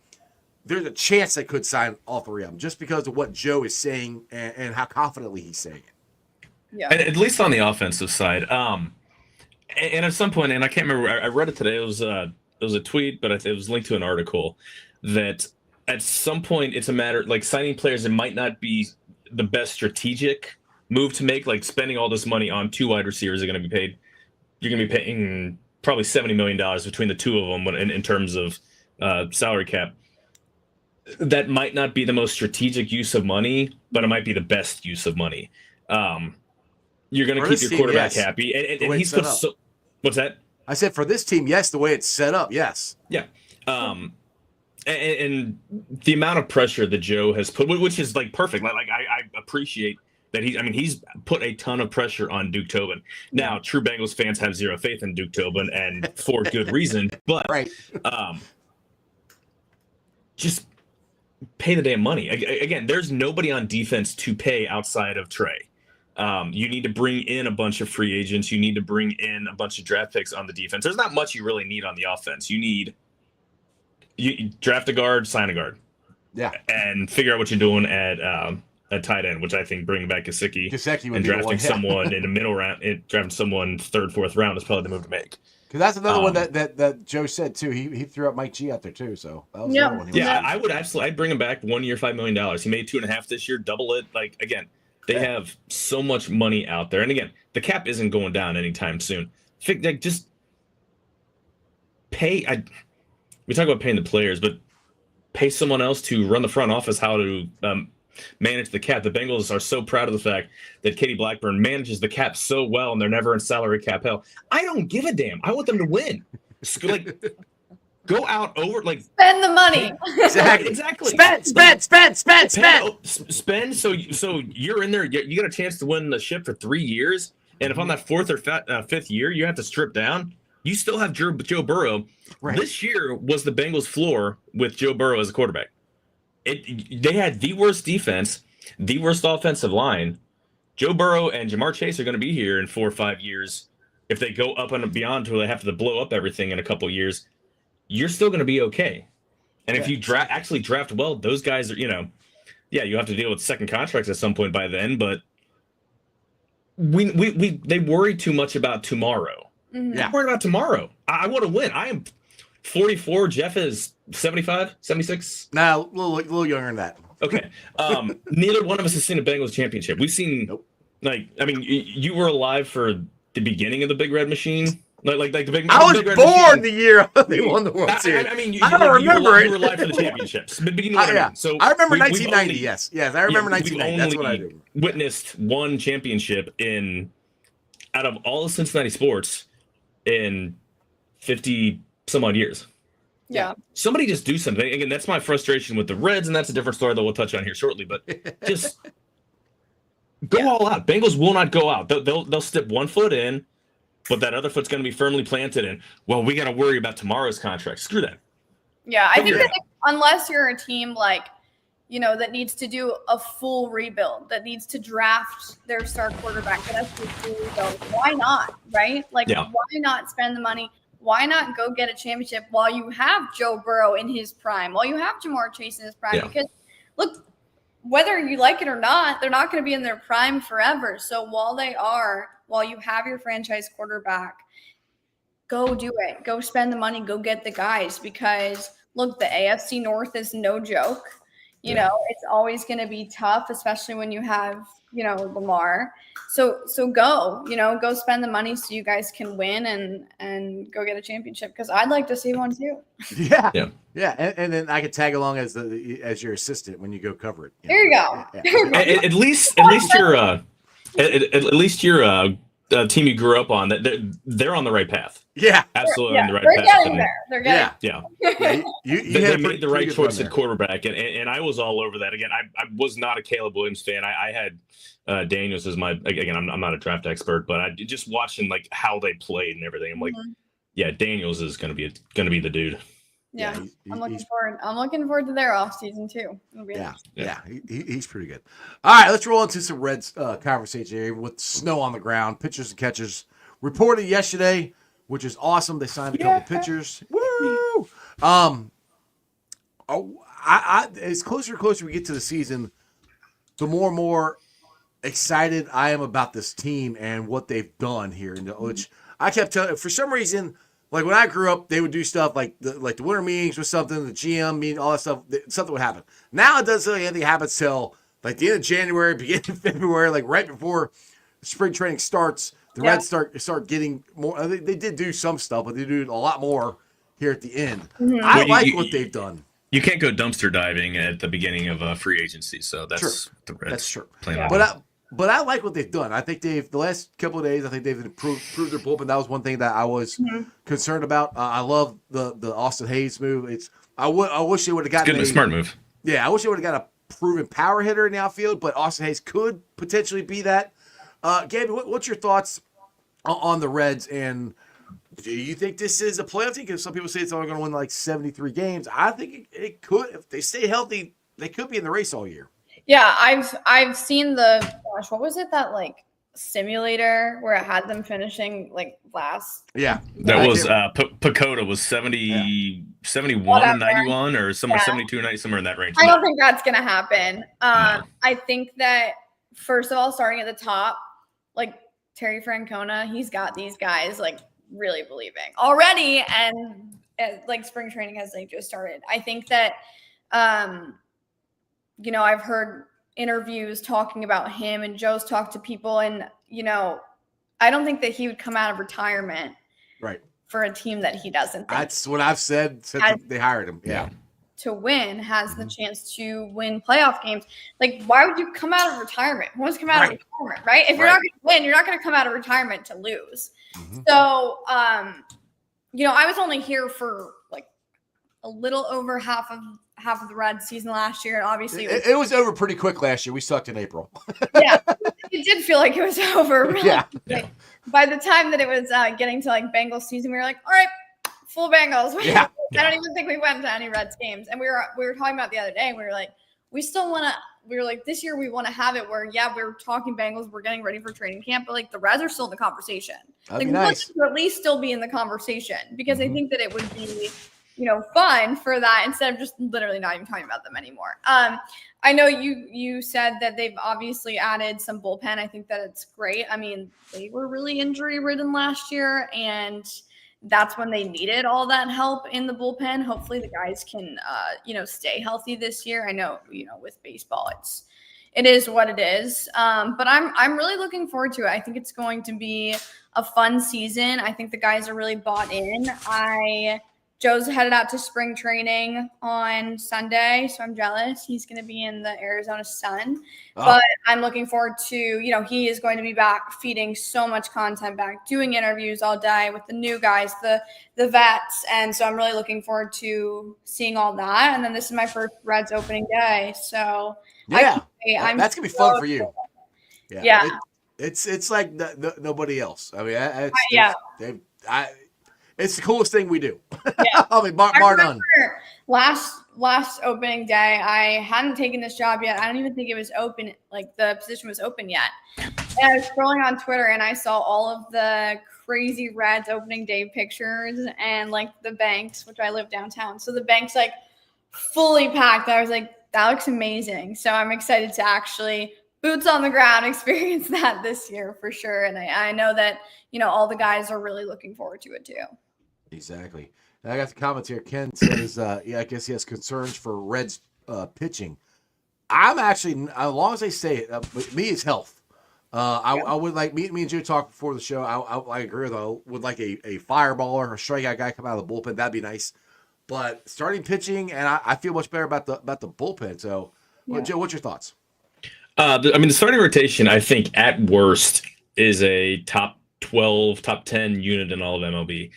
there's a chance they could sign all three of them, just because of what Joe is saying and how confidently he's saying it. Yeah. And at least on the offensive side. And at some point, and I can't remember, I read it today. It was a tweet, but it was linked to an article that at some point it's a matter like signing players that might not be the best strategic move to make, like spending all this money on 2 wide receivers are going to be paid. You're going to be paying probably $70 million between the two of them in terms of salary cap. That might not be the most strategic use of money, but it might be the best use of money. You're going to keep your quarterback happy, and he's put so. What's that? I said for this team, yes. The way it's set up, yes. Yeah. And the amount of pressure that Joe has put, which is like perfect. Like I appreciate that he's put a ton of pressure on Duke Tobin. Now, true Bengals fans have zero faith in Duke Tobin, and for good reason. But just pay the damn money. Again, there's nobody on defense to pay outside of Trey. You need to bring in a bunch of free agents. You need to bring in a bunch of draft picks on the defense. There's not much you really need on the offense. You draft a guard, sign a guard. Yeah. And figure out what you're doing at tight end, which I think bringing back Gesicki and drafting someone in the middle round, drafting someone third, fourth round is probably the move to make. Because that's another one that Joe said too. He threw up Mike G out there too. So that was another one. I'd bring him back 1 year, $5 million. He made 2.5 this year, double it. Like again, they have so much money out there, and again, the cap isn't going down anytime soon. Just pay. We talk about paying the players, but pay someone else to run the front office how to manage the cap. The Bengals are so proud of the fact that Katie Blackburn manages the cap so well, and they're never in salary cap hell. I don't give a damn. I want them to win. Go out over spend the money. Exactly. Spend. So you're in there. You get a chance to win the ship for 3 years, and if on that fourth or fifth year you have to strip down, you still have Joe Burrow. Right. This year was the Bengals' floor with Joe Burrow as a quarterback. They had the worst defense, the worst offensive line. Joe Burrow and Jamar Chase are going to be here in 4 or 5 years. If they go up and beyond to where they have to blow up everything in a couple years, you're still going to be okay. And if you actually draft well, those guys are, you have to deal with second contracts at some point by then. But they worry too much about tomorrow. Mm-hmm. Yeah, worried about tomorrow. I want to win. I am 44. Jeff is 75, 76. Nah, a little younger than that. Okay. Neither one of us has seen a Bengals championship. We've seen, you were alive for the beginning of the Big Red Machine. Like the big. I was big born the year they won the World Series. I don't remember it. You were alive for the championships. But you know what I mean. So I remember 1990. Yes, I remember 1990. That's what I do. Witnessed one championship out of all of Cincinnati sports in 50 some odd years. Yeah. Somebody just do something. Again, that's my frustration with the Reds, and that's a different story that we'll touch on here shortly. But just go all out. Bengals will not go out. They'll step 1 foot in. But that other foot's going to be firmly planted in, well, we got to worry about tomorrow's contract. Screw that. Yeah, I think that unless you're a team that needs to do a full rebuild, that needs to draft their star quarterback, that has to do a full rebuild, why not, right? Why not spend the money? Why not go get a championship while you have Joe Burrow in his prime, while you have Jamar Chase in his prime? Yeah. Because, look, whether you like it or not, they're not going to be in their prime forever. So while you have your franchise quarterback, go do it. Go spend the money. Go get the guys. Because, look, the AFC North is no joke. You know, it's always going to be tough, especially when you have, Lamar. So go spend the money so you guys can win and go get a championship. Because I'd like to see one too. Yeah. And then I could tag along as your assistant when you go cover it. There you go. At least you're team you grew up on, that they're on the right path. Yeah, absolutely on the right they're path. Getting there. They're getting yeah. They made the right choice at quarterback, and I was all over that. Again, I was not a Caleb Williams fan. I had Daniels as my, again, I'm not a draft expert, but I just watching like how they played and everything. I'm like, yeah, Daniels is gonna be the dude. Yeah, I'm looking forward. I'm looking forward to their off season too. He's pretty good. All right, let's roll into some Reds conversation here with snow on the ground. Pitchers and catchers reported yesterday, which is awesome. They signed a couple pitchers. Woo! As closer and closer we get to the season, the more and more excited I am about this team and what they've done here. Which I kept telling, for some reason. Like when I grew up, they would do stuff like the winter meetings or something, the GM meeting, all that stuff. Something would happen. Now it doesn't really anything happens till like the end of January, beginning of February, like right before spring training starts. The Reds start getting more. They did do some stuff, but they do a lot more here at the end. I like what they've done. You can't go dumpster diving at the beginning of free agency, so that's the Reds. That's true. But I like what they've done. I think the last couple of days, I think they've improved their bullpen. That was one thing that I was concerned about. I love the Austin Hayes move. I wish they would have gotten a smart move. Yeah, I wish they would have got a proven power hitter in the outfield, but Austin Hayes could potentially be that. Gabby, what's your thoughts on the Reds? And do you think this is a playoff team? Because some people say it's only going to win like 73 games. I think it could. If they stay healthy, they could be in the race all year. Yeah, I've seen what was it, that like simulator where it had them finishing like last. Yeah, that was Pacoda was 71 and 91 or somewhere 72 and 90, somewhere in that range. I don't think that's gonna happen. No. I think that first of all, starting at the top, like Terry Francona, he's got these guys like really believing already, and like spring training has like just started. I think that I've heard interviews talking about him, and Joe's talked to people, and, I don't think that he would come out of retirement for a team that he doesn't think. That's what I've said since they hired him. Yeah. To win, has the chance to win playoff games. Like, why would you come out of retirement? Who wants to come out of retirement, right? If you're not going to win, you're not going to come out of retirement to lose. So, I was only here for like a little over half of the Reds season last year, and obviously it was over pretty quick last year. We sucked in April. Yeah, it did feel like it was over. Really. Yeah. By the time that it was getting to like Bengals season, we were like, all right, full Bengals. I don't even think we went to any Reds games, and we were talking about the other day. We were like, we still want to. We were like, this year we want to have it where we're talking Bengals, we're getting ready for training camp, but like the Reds are still in the conversation. That'd like be nice. To at least still be in the conversation, because I think that it would be fun for that instead of just literally not even talking about them anymore. I know you said that they've obviously added some bullpen. I think that it's great. I mean, they were really injury ridden last year, and that's when they needed all that help in the bullpen. Hopefully the guys can, stay healthy this year. I know, with baseball, it is what it is. But I'm really looking forward to it. I think it's going to be a fun season. I think the guys are really bought in. Joe's headed out to spring training on Sunday, so I'm jealous. He's going to be in the Arizona sun. But I'm looking forward to, he is going to be back feeding so much content back, doing interviews all day with the new guys, the vets. And so I'm really looking forward to seeing all that. And then this is my first Reds opening day. So that's going to be fun for you. Yeah. It's like nobody else. I mean, it's the coolest thing we do. Yeah. I mean, bar none. Last opening day, I hadn't taken this job yet. I don't even think it was open, like the position was open yet. And I was scrolling on Twitter, and I saw all of the crazy Reds opening day pictures, and like the banks, which I live downtown. So the bank's like fully packed. I was like, that looks amazing. So I'm excited to actually boots on the ground experience that this year for sure. And I know that, all the guys are really looking forward to it too. Exactly. And I got the comments here. Ken says, I guess he has concerns for Reds pitching. I'm actually, as long as they say it, me is health. I would like, me and Joe talked before the show. I agree with I would like a fireballer or a strikeout guy come out of the bullpen. That'd be nice. But starting pitching, and I feel much better about the bullpen. So, Joe, what's your thoughts? The starting rotation, I think at worst is a top 12, top 10 unit in all of MLB.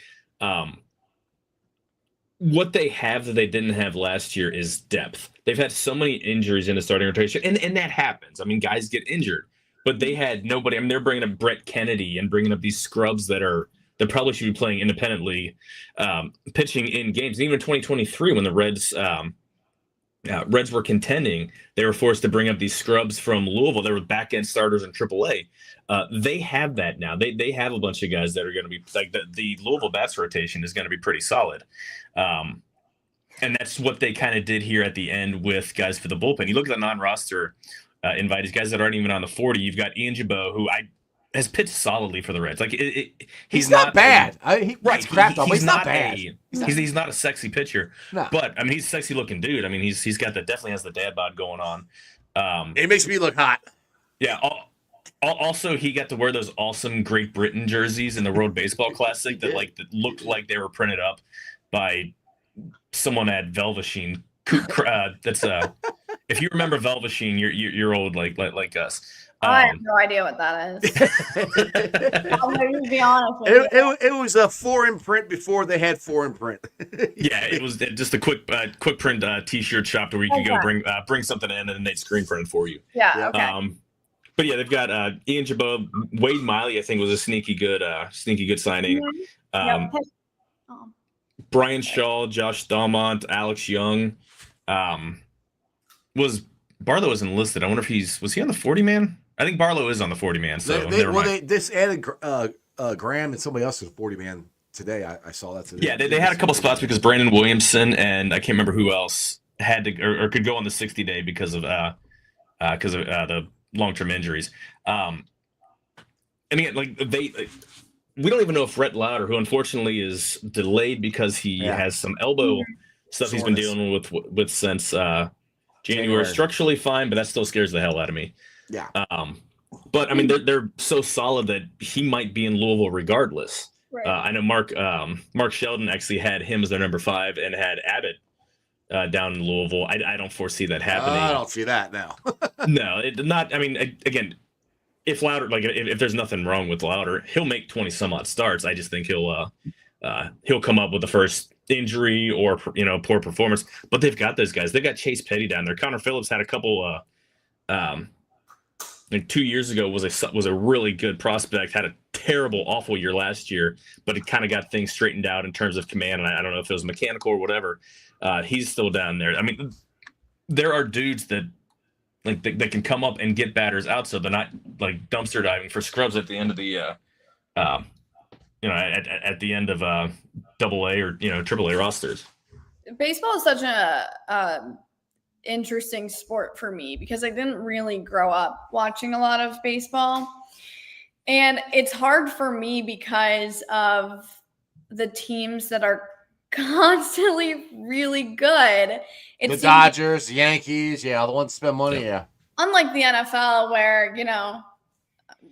What they have that they didn't have last year is depth. They've had so many injuries in the starting rotation, and that happens. I mean, guys get injured, but they had nobody. I mean, they're bringing up Brett Kennedy and bringing up these scrubs that probably should be playing independently, pitching in games. And even in 2023, when the Reds were contending, they were forced to bring up these scrubs from Louisville. They were back-end starters in AAA. They have that now. They have a bunch of guys that are going to be like the Louisville bats rotation is going to be pretty solid. And that's what they kind of did here at the end with guys for the bullpen. You look at the non-roster invitees, guys that aren't even on the 40. You've got Ian Jabot, who has pitched solidly for the Reds. Like he's not bad. He's not bad. He's not a sexy pitcher, no. But I mean, he's a sexy looking dude. I mean, he's got definitely has the dad bod going on. It makes me look hot. Yeah. Also, he got to wear those awesome Great Britain jerseys in the World Baseball Classic that looked like they were printed up by someone at Velveteen. That's if you remember Velveteen, you're old like us. I have no idea what that is. I'll maybe be honest with you. It was a 4-in print before they had 4-in print. Yeah, it was just a quick print T-shirt shop where you could go bring something in and they'd screen print for you. Yeah. Okay. But yeah, they've got Ian Jabot, Wade Miley. I think was a sneaky good signing. Brian Shaw, Josh Dalmont, Alex Young. Barlow was enlisted. I wonder if was he on the 40-man? I think Barlow is on the 40-man. So this added Graham and somebody else to the 40-man today. I saw that today. Yeah, they had a couple spots because Brandon Williamson and I can't remember who else had to or could go on the 60-day because of the long-term injuries. And again, like we don't even know if Rhett Lauder, who unfortunately is delayed because he has some elbow stuff he's been dealing with since January. Structurally fine, but that still scares the hell out of me. Yeah. But I mean, they're so solid that he might be in Louisville regardless. Right. I know Mark Sheldon actually had him as their number 5 and had Abbott down in Louisville. I don't foresee that happening. I don't see that now. No, not. I mean, again, if Lauder, like if there's nothing wrong with Lauder, he'll make 20 some odd starts. I just think he'll come up with the first injury or poor performance. But they've got those guys. They've got Chase Petty down there. Connor Phillips had a couple. Like 2 years ago was a really good prospect. Had a terrible, awful year last year, but it kind of got things straightened out in terms of command. And I don't know if it was mechanical or whatever. He's still down there. I mean, there are dudes that that can come up and get batters out, so they're not like dumpster diving for scrubs at the end of the at the end of AA or AAA rosters. Baseball is such a interesting sport for me because I didn't really grow up watching a lot of baseball, and it's hard for me because of the teams that are constantly really good. The Dodgers, the Yankees, the ones that spend money, Unlike the NFL where,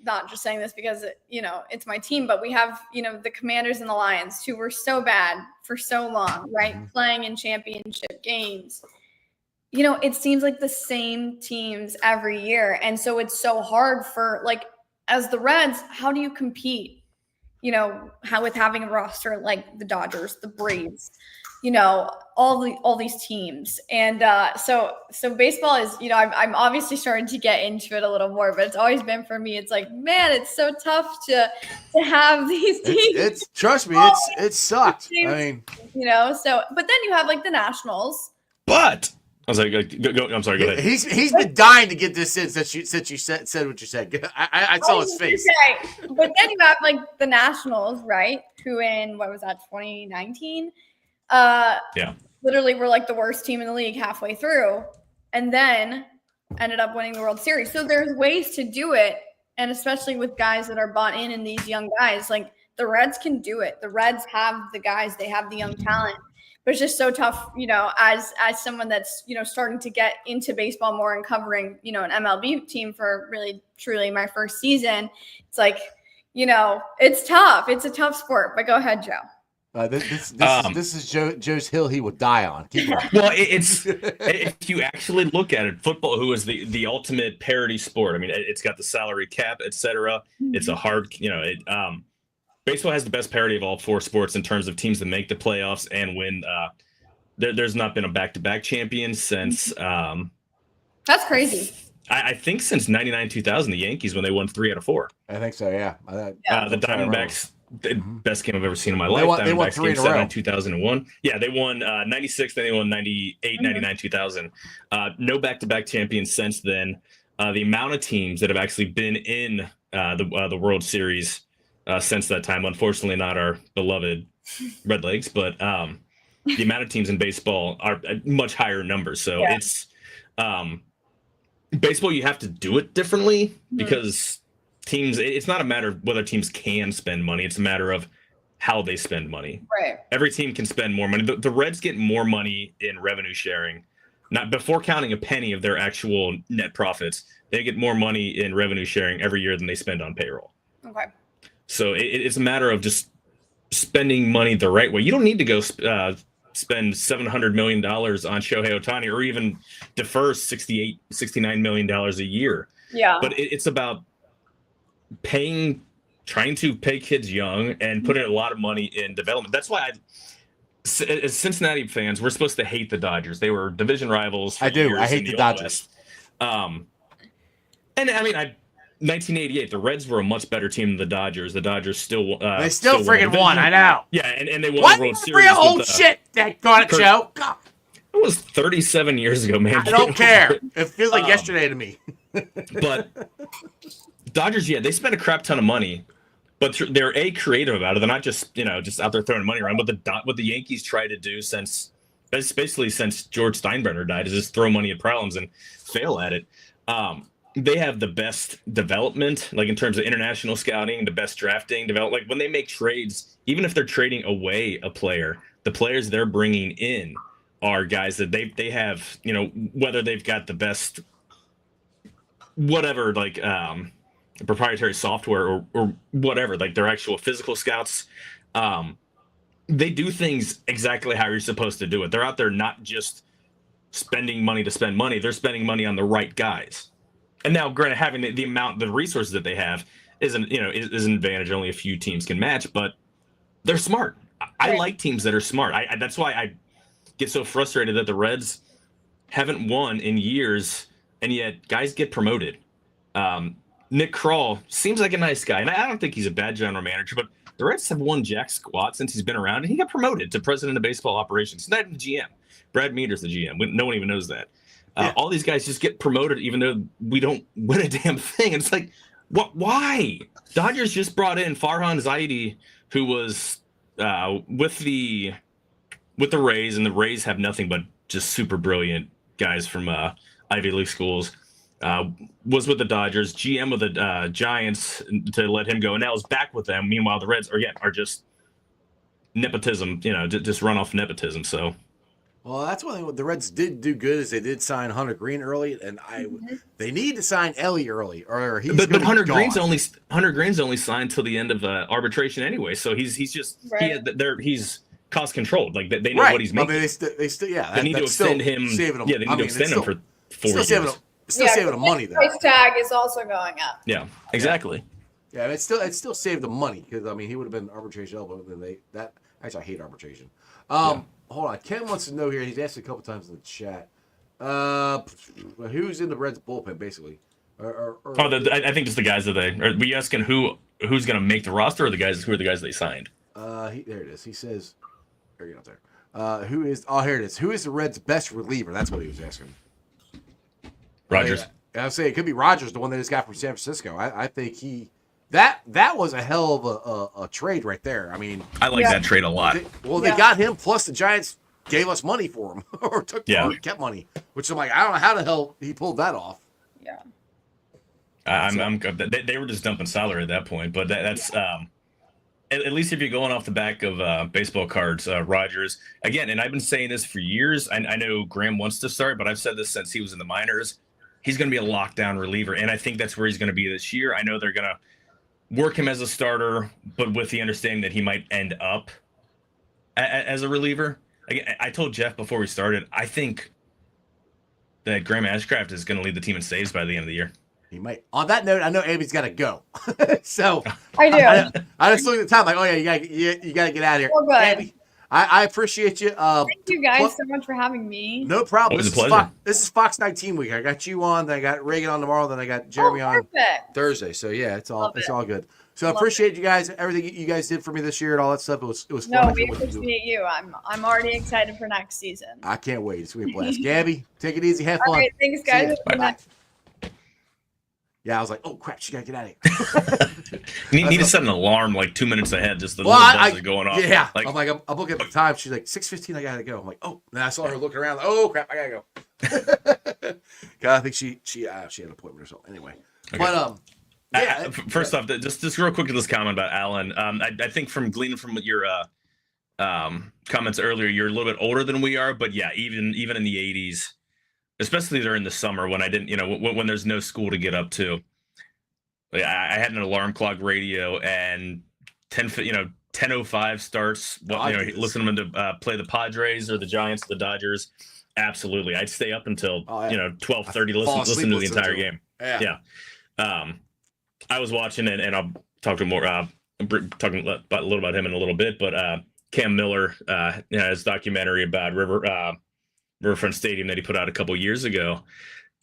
not just saying this because, it's my team, but we have, the Commanders and the Lions who were so bad for so long, right? Mm-hmm. Playing in championship games. It seems like the same teams every year. And so it's so hard for, as the Reds, how do you compete? With having a roster like the Dodgers, the Braves, all these teams. And so baseball is, I'm obviously starting to get into it a little more, but it's always been for me. It's like, man, it's so tough to have these teams. Trust me, it sucked. I mean, but then you have the Nationals. But I was like, go, I'm sorry, go ahead. He's been dying to get this in since you said what you said. I saw his face. Okay. But then you have the Nationals, right? Who in what was that, 2019? Literally were the worst team in the league halfway through, and then ended up winning the World Series. So there's ways to do it, and especially with guys that are bought in these young guys, the Reds can do it. The Reds have the guys, they have the young talent. But it's just so tough, as someone that's, starting to get into baseball more and covering, an MLB team for really, truly my first season. It's it's tough. It's a tough sport. But go ahead, Joe. This is Joe's hill he would die on. Keep going. Well, it's if you actually look at it, football, who is the ultimate parity sport. I mean, it's got the salary cap, etc. It's a hard, baseball has the best parity of all four sports in terms of teams that make the playoffs and win. There's not been a back-to-back champion since. That's crazy. I think since 99-2000, the Yankees, when they won 3 out of 4. I think so. Yeah. The Diamondbacks. The best game I've ever seen in my life. They won 3 in a row. 2001. Yeah, they won 96, then they won 98, 99, 2000. No back-to-back champions since then. The amount of teams that have actually been in the World Series since that time, unfortunately not our beloved Red Legs, but the amount of teams in baseball are much higher numbers. So it's baseball, you have to do it differently because teams, it's not a matter of whether teams can spend money. It's a matter of how they spend money. Right. Every team can spend more money. The Reds get more money in revenue sharing, not before counting a penny of their actual net profits. They get more money in revenue sharing every year than they spend on payroll. Okay. So it's a matter of just spending money the right way. You don't need to go spend $700 million on Shohei Ohtani or even defer $69 million a year. Yeah. But it's about trying to pay kids young and putting a lot of money in development. That's why as Cincinnati fans, we're supposed to hate the Dodgers. They were division rivals. I do. I hate the Dodgers. And I mean, 1988, the Reds were a much better team than the Dodgers. The Dodgers still they still friggin' won. I know. Yeah, and they won the World Series. Real old shit that got it, Joe. God. It was 37 years ago, man. I don't care. It feels like yesterday to me. But Dodgers, they spent a crap ton of money, but they're creative about it. They're not just out there throwing money around. But what the Yankees try to do since George Steinbrenner died is just throw money at problems and fail at it. They have the best development, like in terms of international scouting, the best drafting, like when they make trades, even if they're trading away a player, the players they're bringing in are guys that they have, whether they've got the best, whatever, like proprietary software or whatever, like their actual physical scouts. They do things exactly how you're supposed to do it. They're out there not just spending money to spend money. They're spending money on the right guys. And now, granted, having the resources that they have is an advantage only a few teams can match, but they're smart. I like teams that are smart. That's why I get so frustrated that the Reds haven't won in years, and yet guys get promoted. Nick Krall seems like a nice guy, and I don't think he's a bad general manager, but the Reds have won jack squat since he's been around, and he got promoted to president of baseball operations. He's not even the GM. Brad Meader's the GM. No one even knows that. All these guys just get promoted even though we don't win a damn thing. And it's like, what? Why? Dodgers just brought in Farhan Zaidi, who was with the Rays, and the Rays have nothing but just super brilliant guys from Ivy League schools. Was with the Dodgers, GM of the Giants to let him go, and now is back with them. Meanwhile, the Reds are just nepotism, just run off nepotism. So. Well, that's one thing. What the Reds did do good is they did sign Hunter Green early, and they need to sign Ellie early, or he's. But Hunter Green's only signed till the end of arbitration anyway, so he's just he's cost controlled. Like they know what he's making. I mean, they still they need to extend him. They need to extend him for 4 years. Saving him money though. Price tag is also going up. Yeah, exactly. Yeah, it's still saved the money because he would have been arbitration elbow. Then actually I hate arbitration. Hold on. Ken wants to know here. He's asked a couple times in the chat. Who's in the Reds bullpen, basically? I think just the guys that are we asking who's going to make the roster, or who are the guys they signed? There it is. He says, there you go, there. Here it is. Who is the Reds' best reliever? That's what he was asking. Rogers. I would say it could be Rogers, the one they just got from San Francisco. I think that was a hell of a trade right there. I mean, I like that trade a lot. They got him, plus the Giants gave us money for him, or kept money, which I'm like, I don't know how the hell he pulled that off. Yeah. They were just dumping salary at that point, but that's at least if you're going off the back of baseball cards, Rogers again. And I've been saying this for years. I know Graham wants to start, but I've said this since he was in the minors. He's going to be a lockdown reliever, and I think that's where he's going to be this year. I know they're going to work him as a starter, but with the understanding that he might end up as a reliever. I told Jeff before we started, I think that Graham Ashcraft is going to lead the team in saves by the end of the year. He might. On that note, I know Amy's got to go. So I do. I just looked at the time like, oh, yeah, you got to get out of here. Well, good. Abby, I appreciate you. Thank you guys so much for having me. No problem. Always a pleasure. This is Fox 19 week. I got you on, then I got Reagan on tomorrow, then I got Jeremy on Thursday. So yeah, it's all good. So I appreciate you guys, everything you guys did for me this year and all that stuff. It was fun. No, we appreciate you. I'm already excited for next season. I can't wait. It's gonna be a blast. Gabby, take it easy. Have fun. All right, thanks guys. Bye. Yeah, I was like, oh crap, she gotta get out of here. You need to set an alarm like 2 minutes ahead, just the little buzzer going off. Yeah, I'm looking at the time. She's like 6:15. I gotta go. I'm like, oh. And I saw her looking around. Like, oh crap, I gotta go. I think she had an appointment or something. Anyway, okay. But yeah. First off, just real quick to this comment about Allen. I think from gleaning from your comments earlier, you're a little bit older than we are. But yeah, even in the 80s. Especially during the summer when I didn't, when there's no school to get up to. Like, I had an alarm clock radio and 10:05 starts. Listening to play the Padres or the Giants, the Dodgers. Absolutely, I'd stay up until 12:30 listen to the entire game. Yeah. I was watching and I'll talk to more talking a little about him in a little bit, but Cam Miller, his documentary about Riverfront Stadium that he put out a couple years ago,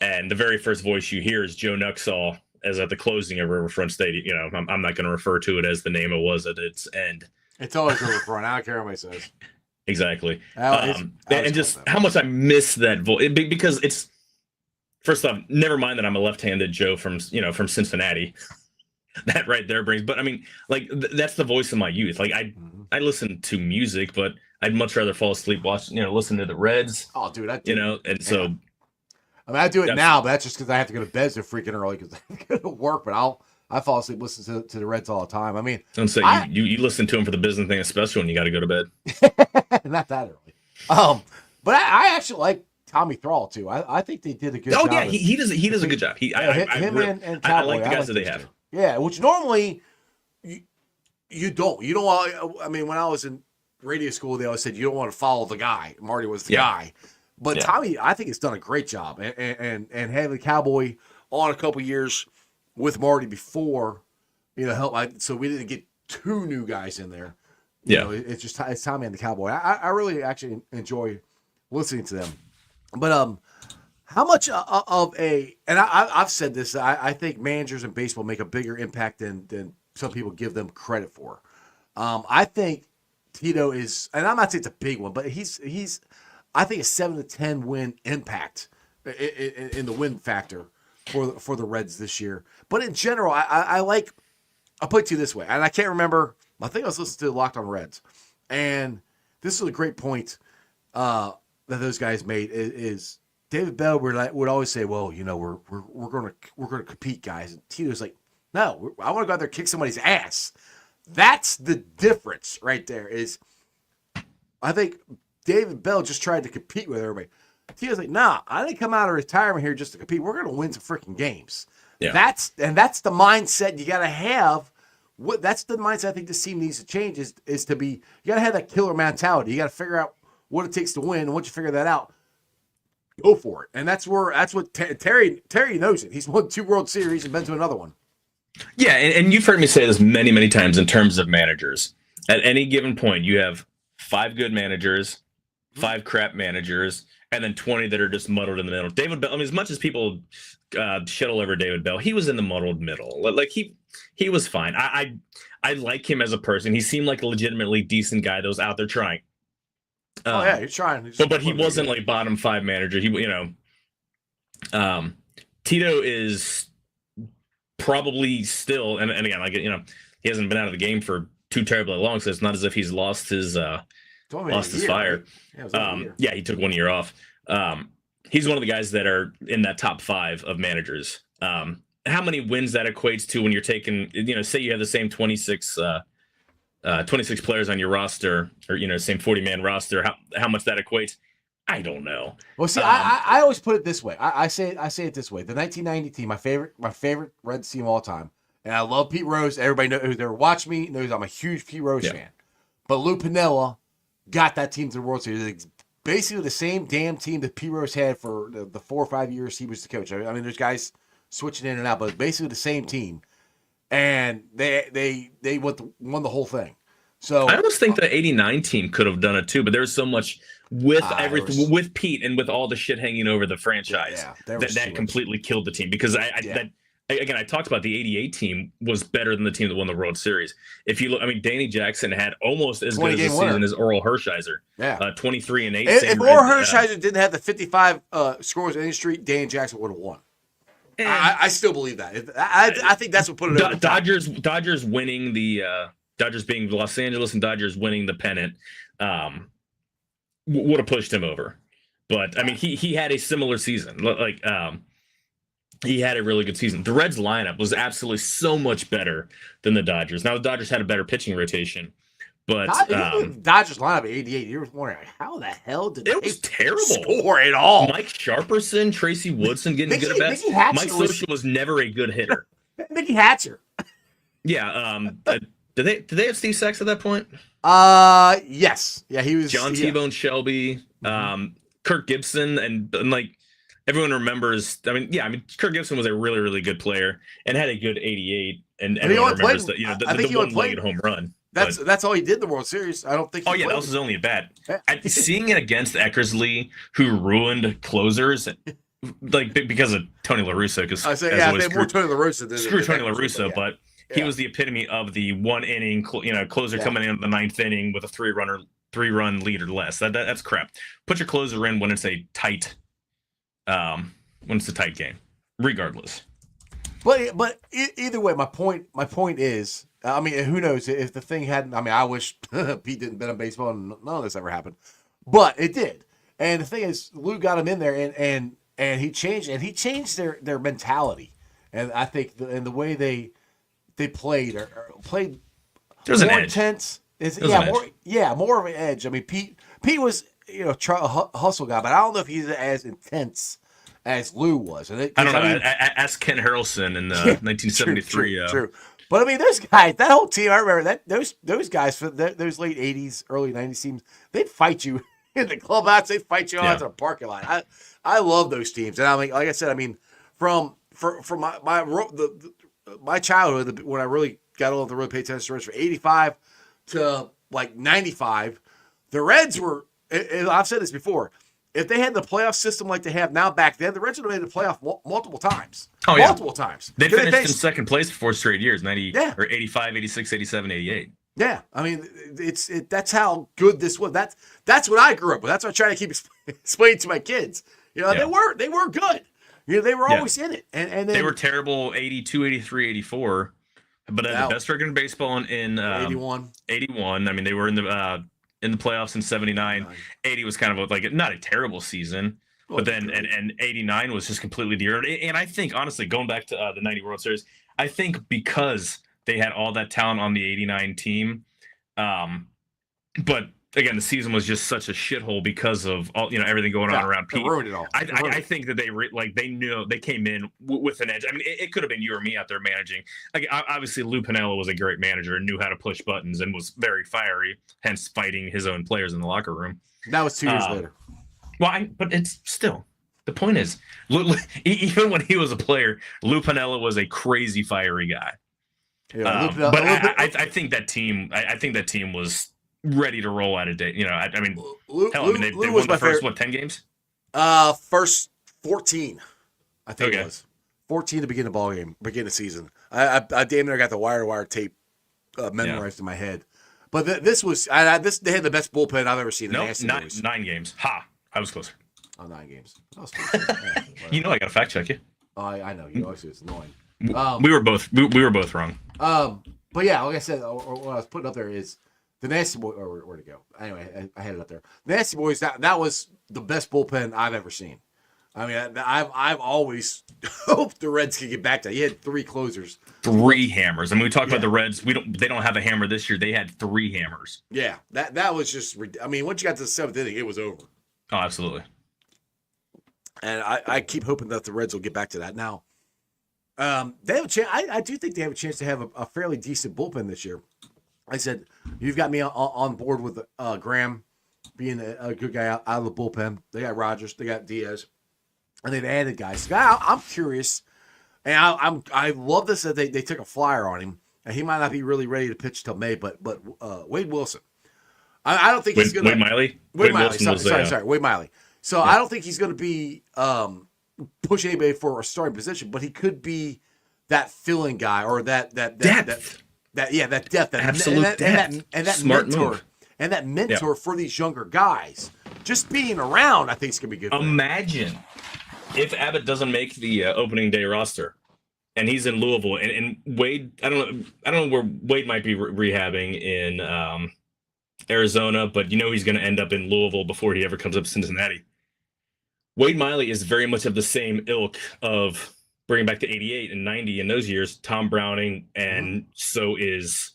and the very first voice you hear is Joe Nuxall as at the closing of Riverfront Stadium. I'm not going to refer to it as the name it was at its end. It's always Riverfront. I don't care what anybody says. Exactly. And just how much I miss that voice, because it's, first off, never mind that I'm a left-handed Joe from Cincinnati. That right there brings, but I mean, like that's the voice of my youth. Like I listen to music, but I'd much rather fall asleep watching, listening to the Reds. Oh, dude, I do. And so. I mean, I do it now, but that's just because I have to go to bed so freaking early because I go to work. But I fall asleep listening to the Reds all the time. I mean, and so you listen to them for the business thing, especially when you got to go to bed. Not that early. But I actually like Tommy Thrall too. I think they did a good job. Oh yeah, he does a good job. And Cowboy, I like the guys that they have. Two. Yeah, which normally you don't. You don't want. I mean, when I was in radio school, they always said you don't want to follow the guy. Marty was the guy, but Tommy, I think, has done a great job, and having the Cowboy on a couple years with Marty before, help. So we didn't get two new guys in there. It's Tommy and the Cowboy. I really actually enjoy listening to them, but how much of and I've said this, I think managers in baseball make a bigger impact than some people give them credit for. I think Tito is, and I'm not saying it's a big one, but he's I think a 7 to 10 win impact in the win factor for the Reds this year. But in general, I like, I'll put it to you this way, and I can't remember, I think I was listening to Locked on Reds, and this is a great point that those guys made is David Bell would always say, well, we're gonna compete, guys. And Tito's like, no, I want to go out there and kick somebody's ass. That's the difference right there. Is I think David Bell just tried to compete with everybody. Tito's like, nah, I didn't come out of retirement here just to compete. We're gonna win some freaking games. Yeah. That's the mindset you gotta have. That's the mindset I think this team needs to change is to be, you gotta have that killer mentality. You gotta figure out what it takes to win, and once you figure that out, go for it. And that's what Terry knows it. He's won 2 World Series and been to another one. Yeah, and you've heard me say this many, many times in terms of managers. At any given point, you have 5 good managers, 5 crap managers, and then 20 that are just muddled in the middle. David Bell, I mean, as much as people shit all over David Bell, he was in the muddled middle. Like he was fine. I like him as a person. He seemed like a legitimately decent guy that was out there trying. He's trying. But he wasn't like bottom 5 manager. Tito is probably still, and again, like he hasn't been out of the game for too terribly long, so it's not as if he's lost his fire. Right? Yeah, he took 1 year off. He's one of the guys that are in that top 5 of managers. How many wins that equates to when you're taking, say you have the same 26 players on your roster, or same 40-man roster, how much that equates, I don't know. Well, see, I always put it this way. I say it this way. The 1990 team, my favorite Reds team of all time, and I love Pete Rose. Everybody who's ever watched me knows I'm a huge Pete Rose fan. But Lou Piniella got that team to the World Series. It's basically the same damn team that P. Rose had for the 4 or 5 years he was the coach. I mean, there's guys switching in and out, but it's basically the same team. And they won the whole thing. So I almost think the '89 team could have done it too, but there was so much with everything with Pete and with all the shit hanging over the franchise that completely killed the team. Because I talked about the '88 team was better than the team that won the World Series. If you look, I mean, Danny Jackson had almost as good as a season as Oral Hershiser. Yeah, 23-8. If Oral Hershiser didn't have the 55 scores in the street, Danny Jackson would have won. I still believe that. I think that's what put it over the top. Dodgers winning the Dodgers being Los Angeles and Dodgers winning the pennant would have pushed him over. But I mean, he had a similar season. Like he had a really good season. The Reds lineup was absolutely so much better than the Dodgers. Now the Dodgers had a better pitching rotation, but Dodgers lineup at 88. You were wondering how the hell did it was terrible score at all? Mike Sharperson, Tracy Woodson getting good at bats. Mike Scioscia was never a good hitter. Mickey Hatcher. Yeah. Did they have Steve Sachs at that point? Yes. Yeah, he was John T-Bone Shelby, Kirk Gibson, and like everyone remembers. I mean, Kirk Gibson was a really, really good player and had a good 88. And everyone remembers that the one-legged home run. That's all he did in the World Series. I don't think. That was his only at bat. Seeing it against Eckersley, who ruined closers, like because of Tony La Russa. Because I say, they more Tony La Russa. Screw Tony La Russa, but. He was the epitome of the one inning, closer coming in the 9th inning with a 3-run lead or less. That's crap. Put your closer in when it's a tight game, regardless. But either way, my point is, I mean, who knows if the thing hadn't. I mean, I wish Pete didn't bet on baseball and none of this ever happened, but it did. And the thing is, Lou got him in there, and he changed their mentality, and I think the way they played there's more an edge. Intense. More of an edge. I mean, Pete was hustle guy, but I don't know if he's as intense as Lou was. I don't know. Ask Ken Harrelson in 1973. True. But I mean, those guys, that whole team. I remember that those guys for those late '80s, early '90s teams. They'd fight you in the clubhouse. They'd fight you out to the parking lot. I love those teams, and I mean, like I said, I mean, from my childhood, when I really got on the road, paid attention to the Reds, from 85 to like 95, the Reds were, and I've said this before, if they had the playoff system like they have now back then, the Reds would have made the playoff multiple times. Multiple times. They finished in second place for 4 straight years, or 85, 86, 87, 88. Yeah. I mean, that's how good this was. That's what I grew up with. That's what I try to keep explaining to my kids. They were good. They were always in it. And then, they were terrible 82, 83, 84, but had the best record in baseball in 81. 81. I mean, they were in the playoffs in 79. 80 was kind of like not a terrible season, but then and 89 was just completely the year. And I think, honestly, going back to the 90 World Series, I think because they had all that talent on the 89 team, but again, the season was just such a shithole because of all everything going on around Pete. Ruined it all. I think that they knew they came in with an edge. I mean, it could have been you or me out there managing. Like, obviously, Lou Piniella was a great manager and knew how to push buttons and was very fiery, hence fighting his own players in the locker room. That was 2 years later. Well, but it's still the point is, even when he was a player, Lou Piniella was a crazy fiery guy. But I think that team. I think that team was ready to roll out of date. I mean, they won the first 10 games? First 14, I think it was 14 to begin the ball game, begin the season. I damn near got the wire tape memorized in my head. But this was they had the best bullpen I've ever seen. No, 9 games. Ha! I was closer. 9 games. I I got to fact check you. I know. It's annoying. We were both wrong. But yeah, like I said, what I was putting up there is the Nasty Boys. Where'd it go? Anyway, I had it up there. The Nasty Boys. That was the best bullpen I've ever seen. I mean, I've always hoped the Reds could get back to that. You had 3 closers, 3 hammers. I mean, we talked about the Reds. They don't have a hammer this year. They had 3 hammers. Yeah, that was just. I mean, once you got to the 7th inning, it was over. Oh, absolutely. And I keep hoping that the Reds will get back to that. Now, they have a chance. I do think they have a chance to have a fairly decent bullpen this year. I said, you've got me on board with Graham being a good guy out of the bullpen. They got Rogers, they got Diaz, and they've added guys. I'm curious, and I love this that they took a flyer on him, and he might not be really ready to pitch till May. But Wade Wilson, I don't think he's going to Wade Miley. Wade Miley, sorry, Wade Miley. So yeah. I don't think he's going to be push anybody for a starting position, but he could be that filling guy or that depth. That depth, Absolute depth, and that smart mentor, move. and that mentor for these younger guys. Just being around, I think, is gonna be good. Imagine if Abbott doesn't make the opening day roster, and he's in Louisville, and Wade. I don't know where Wade might be rehabbing in Arizona, but he's going to end up in Louisville before he ever comes up to Cincinnati. Wade Miley is very much of the same ilk of bringing back to 88 and 90 in those years, Tom Browning, and so is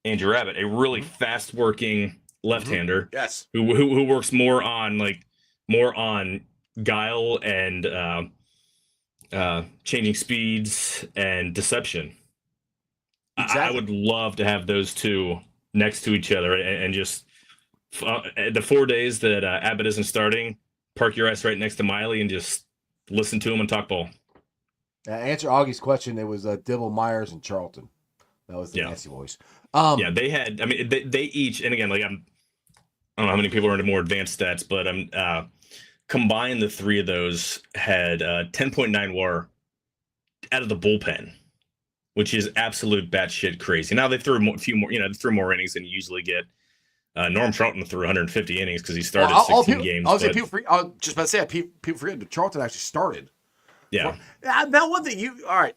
Andrew Abbott, a really fast-working left-hander, yes, who works more on guile and changing speeds and deception. Exactly. I would love to have those two next to each other and just the 4 days that Abbott isn't starting, park your ass right next to Miley and just listen to him and talk ball. Answer Augie's question. It was Dibble, Myers, and Charlton. That was the nasty voice. They had. I mean, they each. And again, like I don't know how many people are into more advanced stats, but combined, the three of those had 10.9 WAR out of the bullpen, which is absolute batshit crazy. Now they threw a few more. They threw more innings than you usually get. Norm Charlton threw 150 innings because he started 16 games. I was just about to say people forget, but Charlton actually started. Yeah. Now, one thing all right.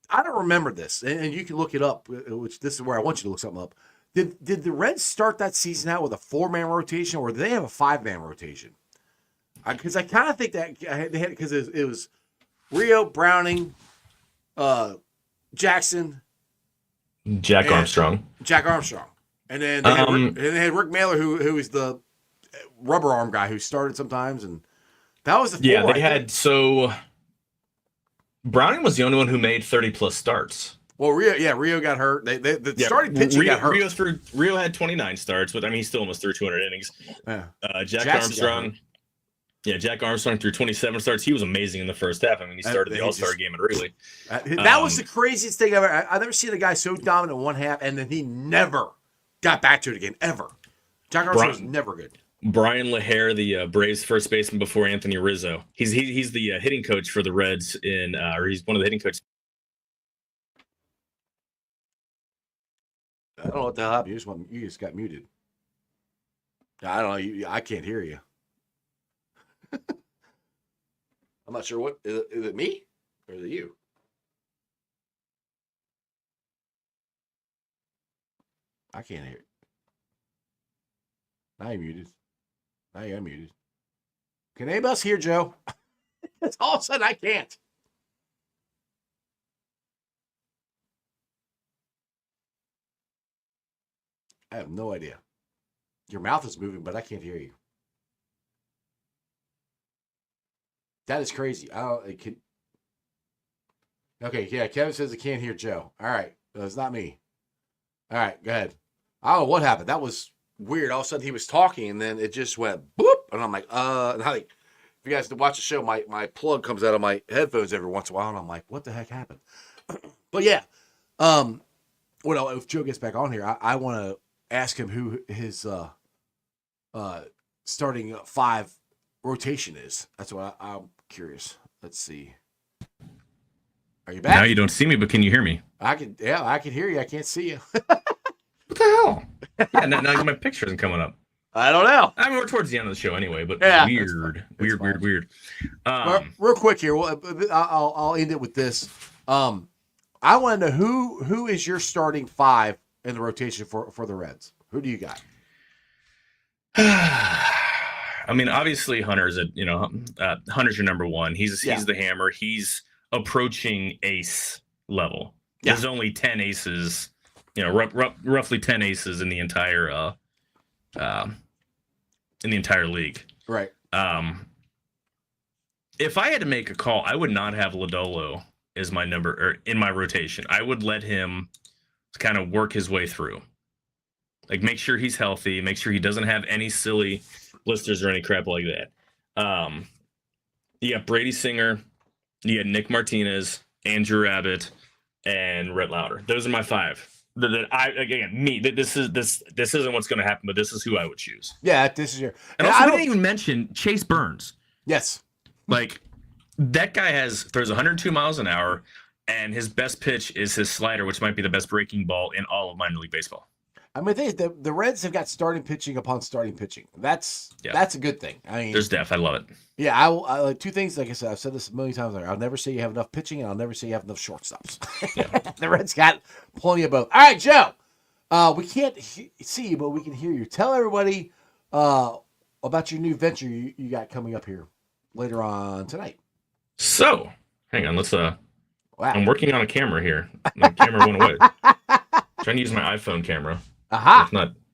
I don't remember this, and you can look it up. Which this is where I want you to look something up. Did the Reds start that season out with a 4-man rotation, or did they have a 5-man rotation? Because I kind of think that they had because it was Rio, Browning, Jackson, Jack Armstrong, and then they had Rick Mailer, who is the rubber arm guy who started sometimes, and that was the 4. Yeah, they had so. Browning was the only one who made 30+ starts. Well, Rio got hurt. The starting pitching got hurt. Rio had 29 starts, but I mean, he still almost threw 200 innings. Yeah. Jack Armstrong threw 27 starts. He was amazing in the first half. I mean, he started the All-Star game at Wrigley. That was the craziest thing I've never seen a guy so dominant in one half, and then he never got back to it again, ever. Jack Armstrong was never good. Brian LaHare, the Braves first baseman before Anthony Rizzo. He's the hitting coach for the Reds or he's one of the hitting coaches. I don't know what the hell happened. You just got muted. I don't know. I can't hear you. I'm not sure what is it me or is it you? I can't hear it. Now you're muted. Now you're muted. Can anybody else hear Joe? It's all of a sudden I can't. I have no idea. Your mouth is moving, but I can't hear you. That is crazy. Okay, yeah, Kevin says he can't hear Joe. All right. It's not me. All right, go ahead. I don't know what happened. That was weird. All of a sudden he was talking and then it just went boop. And I'm like, and if you guys watch the show, my plug comes out of my headphones every once in a while, and I'm like, what the heck happened? But yeah. If Joe gets back on here, I want to ask him who his starting 5 rotation is. That's what I'm curious. Let's see. Are you back? Now you don't see me, but can you hear me? I can hear you. I can't see you. What the hell? Yeah, now my picture isn't coming up. I don't know. I mean, we're towards the end of the show anyway, but yeah, weird. Real quick here, I'll end it with this. I want to know who is your starting 5 in the rotation for the Reds? Who do you got? I mean, obviously Hunter's Hunter's your number 1. He's the hammer. He's approaching ace level. Yeah. There's only 10 aces, roughly 10 aces in the entire league. Right. If I had to make a call, I would not have Lodolo as my number or in my rotation. I would let him kind of work his way through. Like, make sure he's healthy. Make sure he doesn't have any silly blisters or any crap like that. You got Brady Singer, you got Nick Martinez, Andrew Abbott, and Rhett Lauder. Those are my 5. This isn't what's going to happen, but this is who I would choose. Yeah, this is your. And also, I didn't even mention Chase Burns. Yes. Like, that guy throws 102 miles an hour, and his best pitch is his slider, which might be the best breaking ball in all of minor league baseball. I mean, the Reds have got starting pitching upon starting pitching. That's a good thing. I mean, there's depth. I love it. Yeah, I like 2 things. Like I said, I've said this a million times. I'll never say you have enough pitching, and I'll never say you have enough shortstops. Yeah. The Reds got plenty of both. All right, Joe. We can't see you, but we can hear you. Tell everybody about your new venture you got coming up here later on tonight. So, hang on. Let's Wow. I'm working on a camera here. My camera went away. Trying to use my iPhone camera. Aha.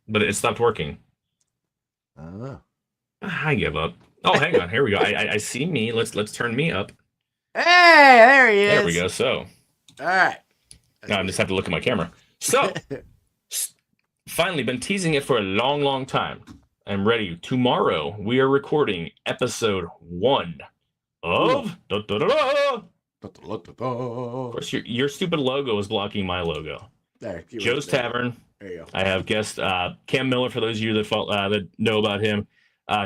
But it stopped working. I don't know. I give up. Oh, hang on. Here we go. I see me. Let's turn me up. Hey, there he is. There we go. So, all right. now I just have to look at my camera. So, finally, been teasing it for a long, long time. I'm ready. Tomorrow, we are recording episode 1 of... Of course, your stupid logo is blocking my logo. There, Joe's Tavern. There you go. I have guest Cam Miller, for those of you that know about him.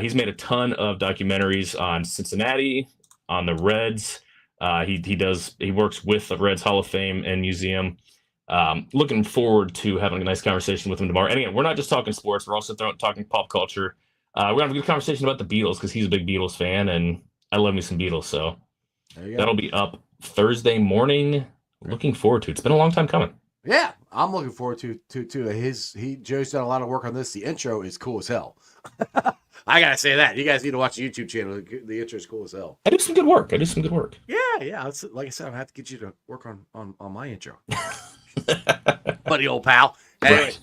He's made a ton of documentaries on Cincinnati, on the Reds. He works with the Reds Hall of Fame and Museum. Looking forward to having a nice conversation with him tomorrow. And again, we're not just talking sports; we're also talking pop culture. We're gonna have a good conversation about the Beatles because he's a big Beatles fan, and I love me some Beatles. So that'll be up Thursday morning. Looking forward to it. It's been a long time coming. Yeah, I'm looking forward to Joe's done a lot of work on this. The intro is cool as hell. I gotta say that. You guys need to watch the YouTube channel. The intro is cool as hell. I do some good work. Yeah. Like I said, I'm gonna have to get you to work on my intro. Buddy old pal. Anyway. Right.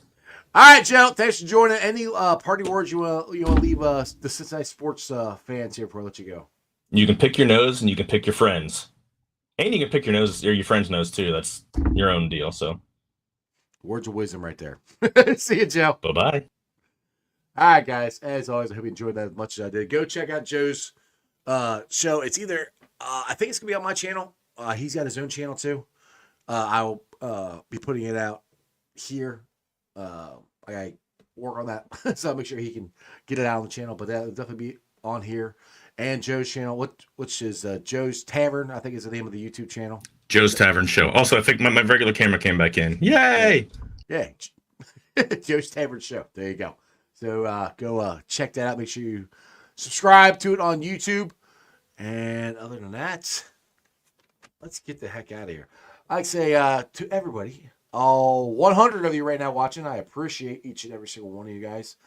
All right, Joe. Thanks for joining. Any party words you want to leave the Cincinnati sports fans here before I let you go? You can pick your nose and you can pick your friends. And you can pick your nose or your friend's nose too. That's your own deal. So words of wisdom right there. See you, Joe. Bye-bye. All right, guys. As always, I hope you enjoyed that as much as I did. Go check out Joe's show. It's either, I think it's going to be on my channel. He's got his own channel too. I'll be putting it out here. I work on that. So I'll make sure he can get it out on the channel. But that'll definitely be on here. And Joe's channel, which is Joe's Tavern, I think is the name of the YouTube channel. Joe's Tavern Show. Also, I think my regular camera came back in. Yay! Yeah. Joe's Tavern Show. There you go. So go check that out. Make sure you subscribe to it on YouTube. And other than that, let's get the heck out of here. I'd say to everybody, all 100 of you right now watching, I appreciate each and every single one of you guys.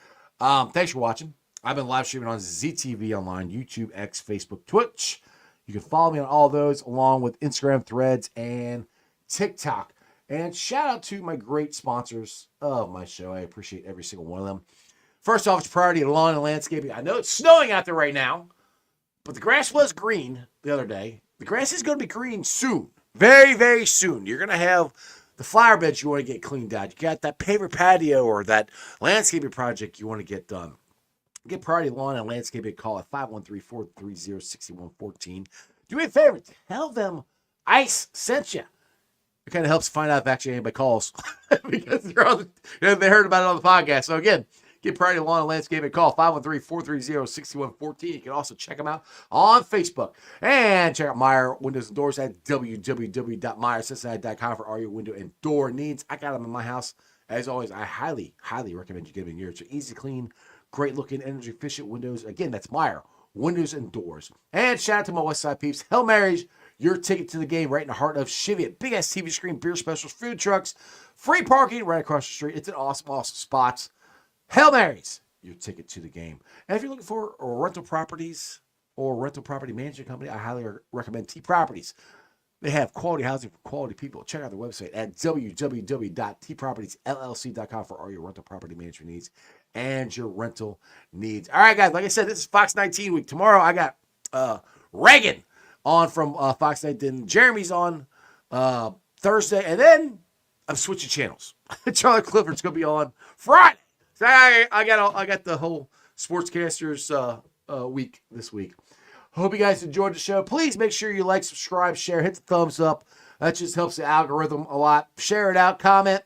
Thanks for watching. I've been live streaming on ZTV Online, YouTube, X, Facebook, Twitch. You can follow me on all those, along with Instagram, Threads, and TikTok. And shout out to my great sponsors of my show. I appreciate every single one of them. First off, it's Priority Lawn and Landscaping. I know it's snowing out there right now, but the grass was green the other day. The grass is going to be green soon. Very, very soon. You're going to have the flower beds you want to get cleaned out. You got that paver patio or that landscaping project you want to get done. Get Priority Lawn and Landscaping. Call at 513-430-6114. Do me a favor. Tell them Ice sent you. It kind of helps find out if actually anybody calls because they heard about it on the podcast. So again, get Priority Lawn and Landscaping. Call 513-430-6114. You can also check them out on Facebook. And check out Meyer Windows and Doors at www.meyercincinnati.com for all your window and door needs. I got them in my house. As always, I highly, highly recommend you giving yours. They're easy to clean, great looking, energy efficient windows. Again, that's Meyer Windows and Doors. And shout out to my West Side peeps. Hail Marys, your ticket to the game right in the heart of Cheviot. Big ass TV screen, beer specials, food trucks, free parking right across the street. It's an awesome, awesome spot. Hail Marys, your ticket to the game. And if you're looking for rental properties or rental property management company, I highly recommend T Properties. They have quality housing for quality people. Check out their website at www.tpropertiesllc.com for all your rental property management needs and your rental needs. All right, guys. Like I said, this is Fox 19 week. Tomorrow, I got Reagan on from Fox 19. Jeremy's on Thursday. And then I'm switching channels. Charlie Clifford's going to be on Friday. So I got the whole sportscasters week this week. Hope you guys enjoyed the show. Please make sure you like, subscribe, share, hit the thumbs up. That just helps the algorithm a lot. Share it out, comment,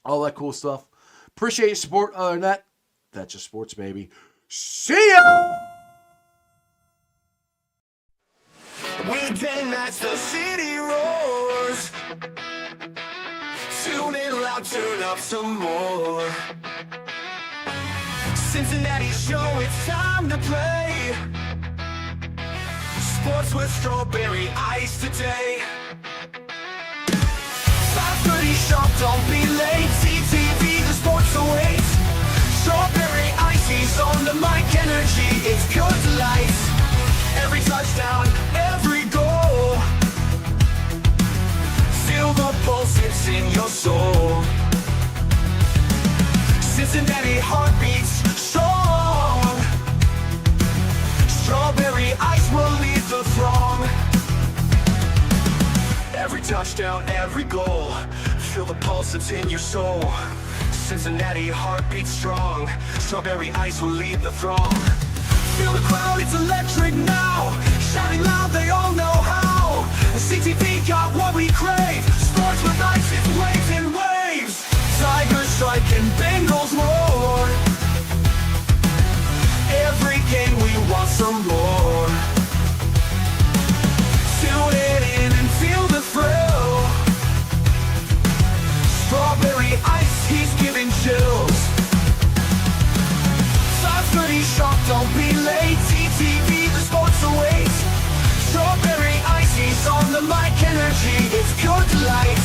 all that cool stuff. Appreciate your support. Other than that, that's just sports, baby. See ya! Weekday nights, the city roars. Tune in loud, turn up some more. Cincinnati show, it's time to play. Sports with strawberry ice today. 5:30 sharp, don't be late. CTV, the sports awaits. Strawberry ices on the mic, energy, it's pure delight. Every touchdown, every goal. Feel the pulse, it's in your soul. Cincinnati heartbeats strong. Strawberry ice will lead the throng. Every touchdown, every goal. Feel the pulse, it's in your soul. Cincinnati heartbeats strong. Strawberry ice will lead the throng. Feel the crowd, it's electric now. Shouting loud, they all know how. The CTV got what we crave. Sports with ice, it's waves and waves. Tigers strike and Bengals roar. Every game we want some more. Tune it in and feel the thrill. Strawberry ice, he's giving chills. 5:30 sharp, don't be late. TTV, the sports awaits. Strawberry ice, he's on the mic, energy, it's pure delight.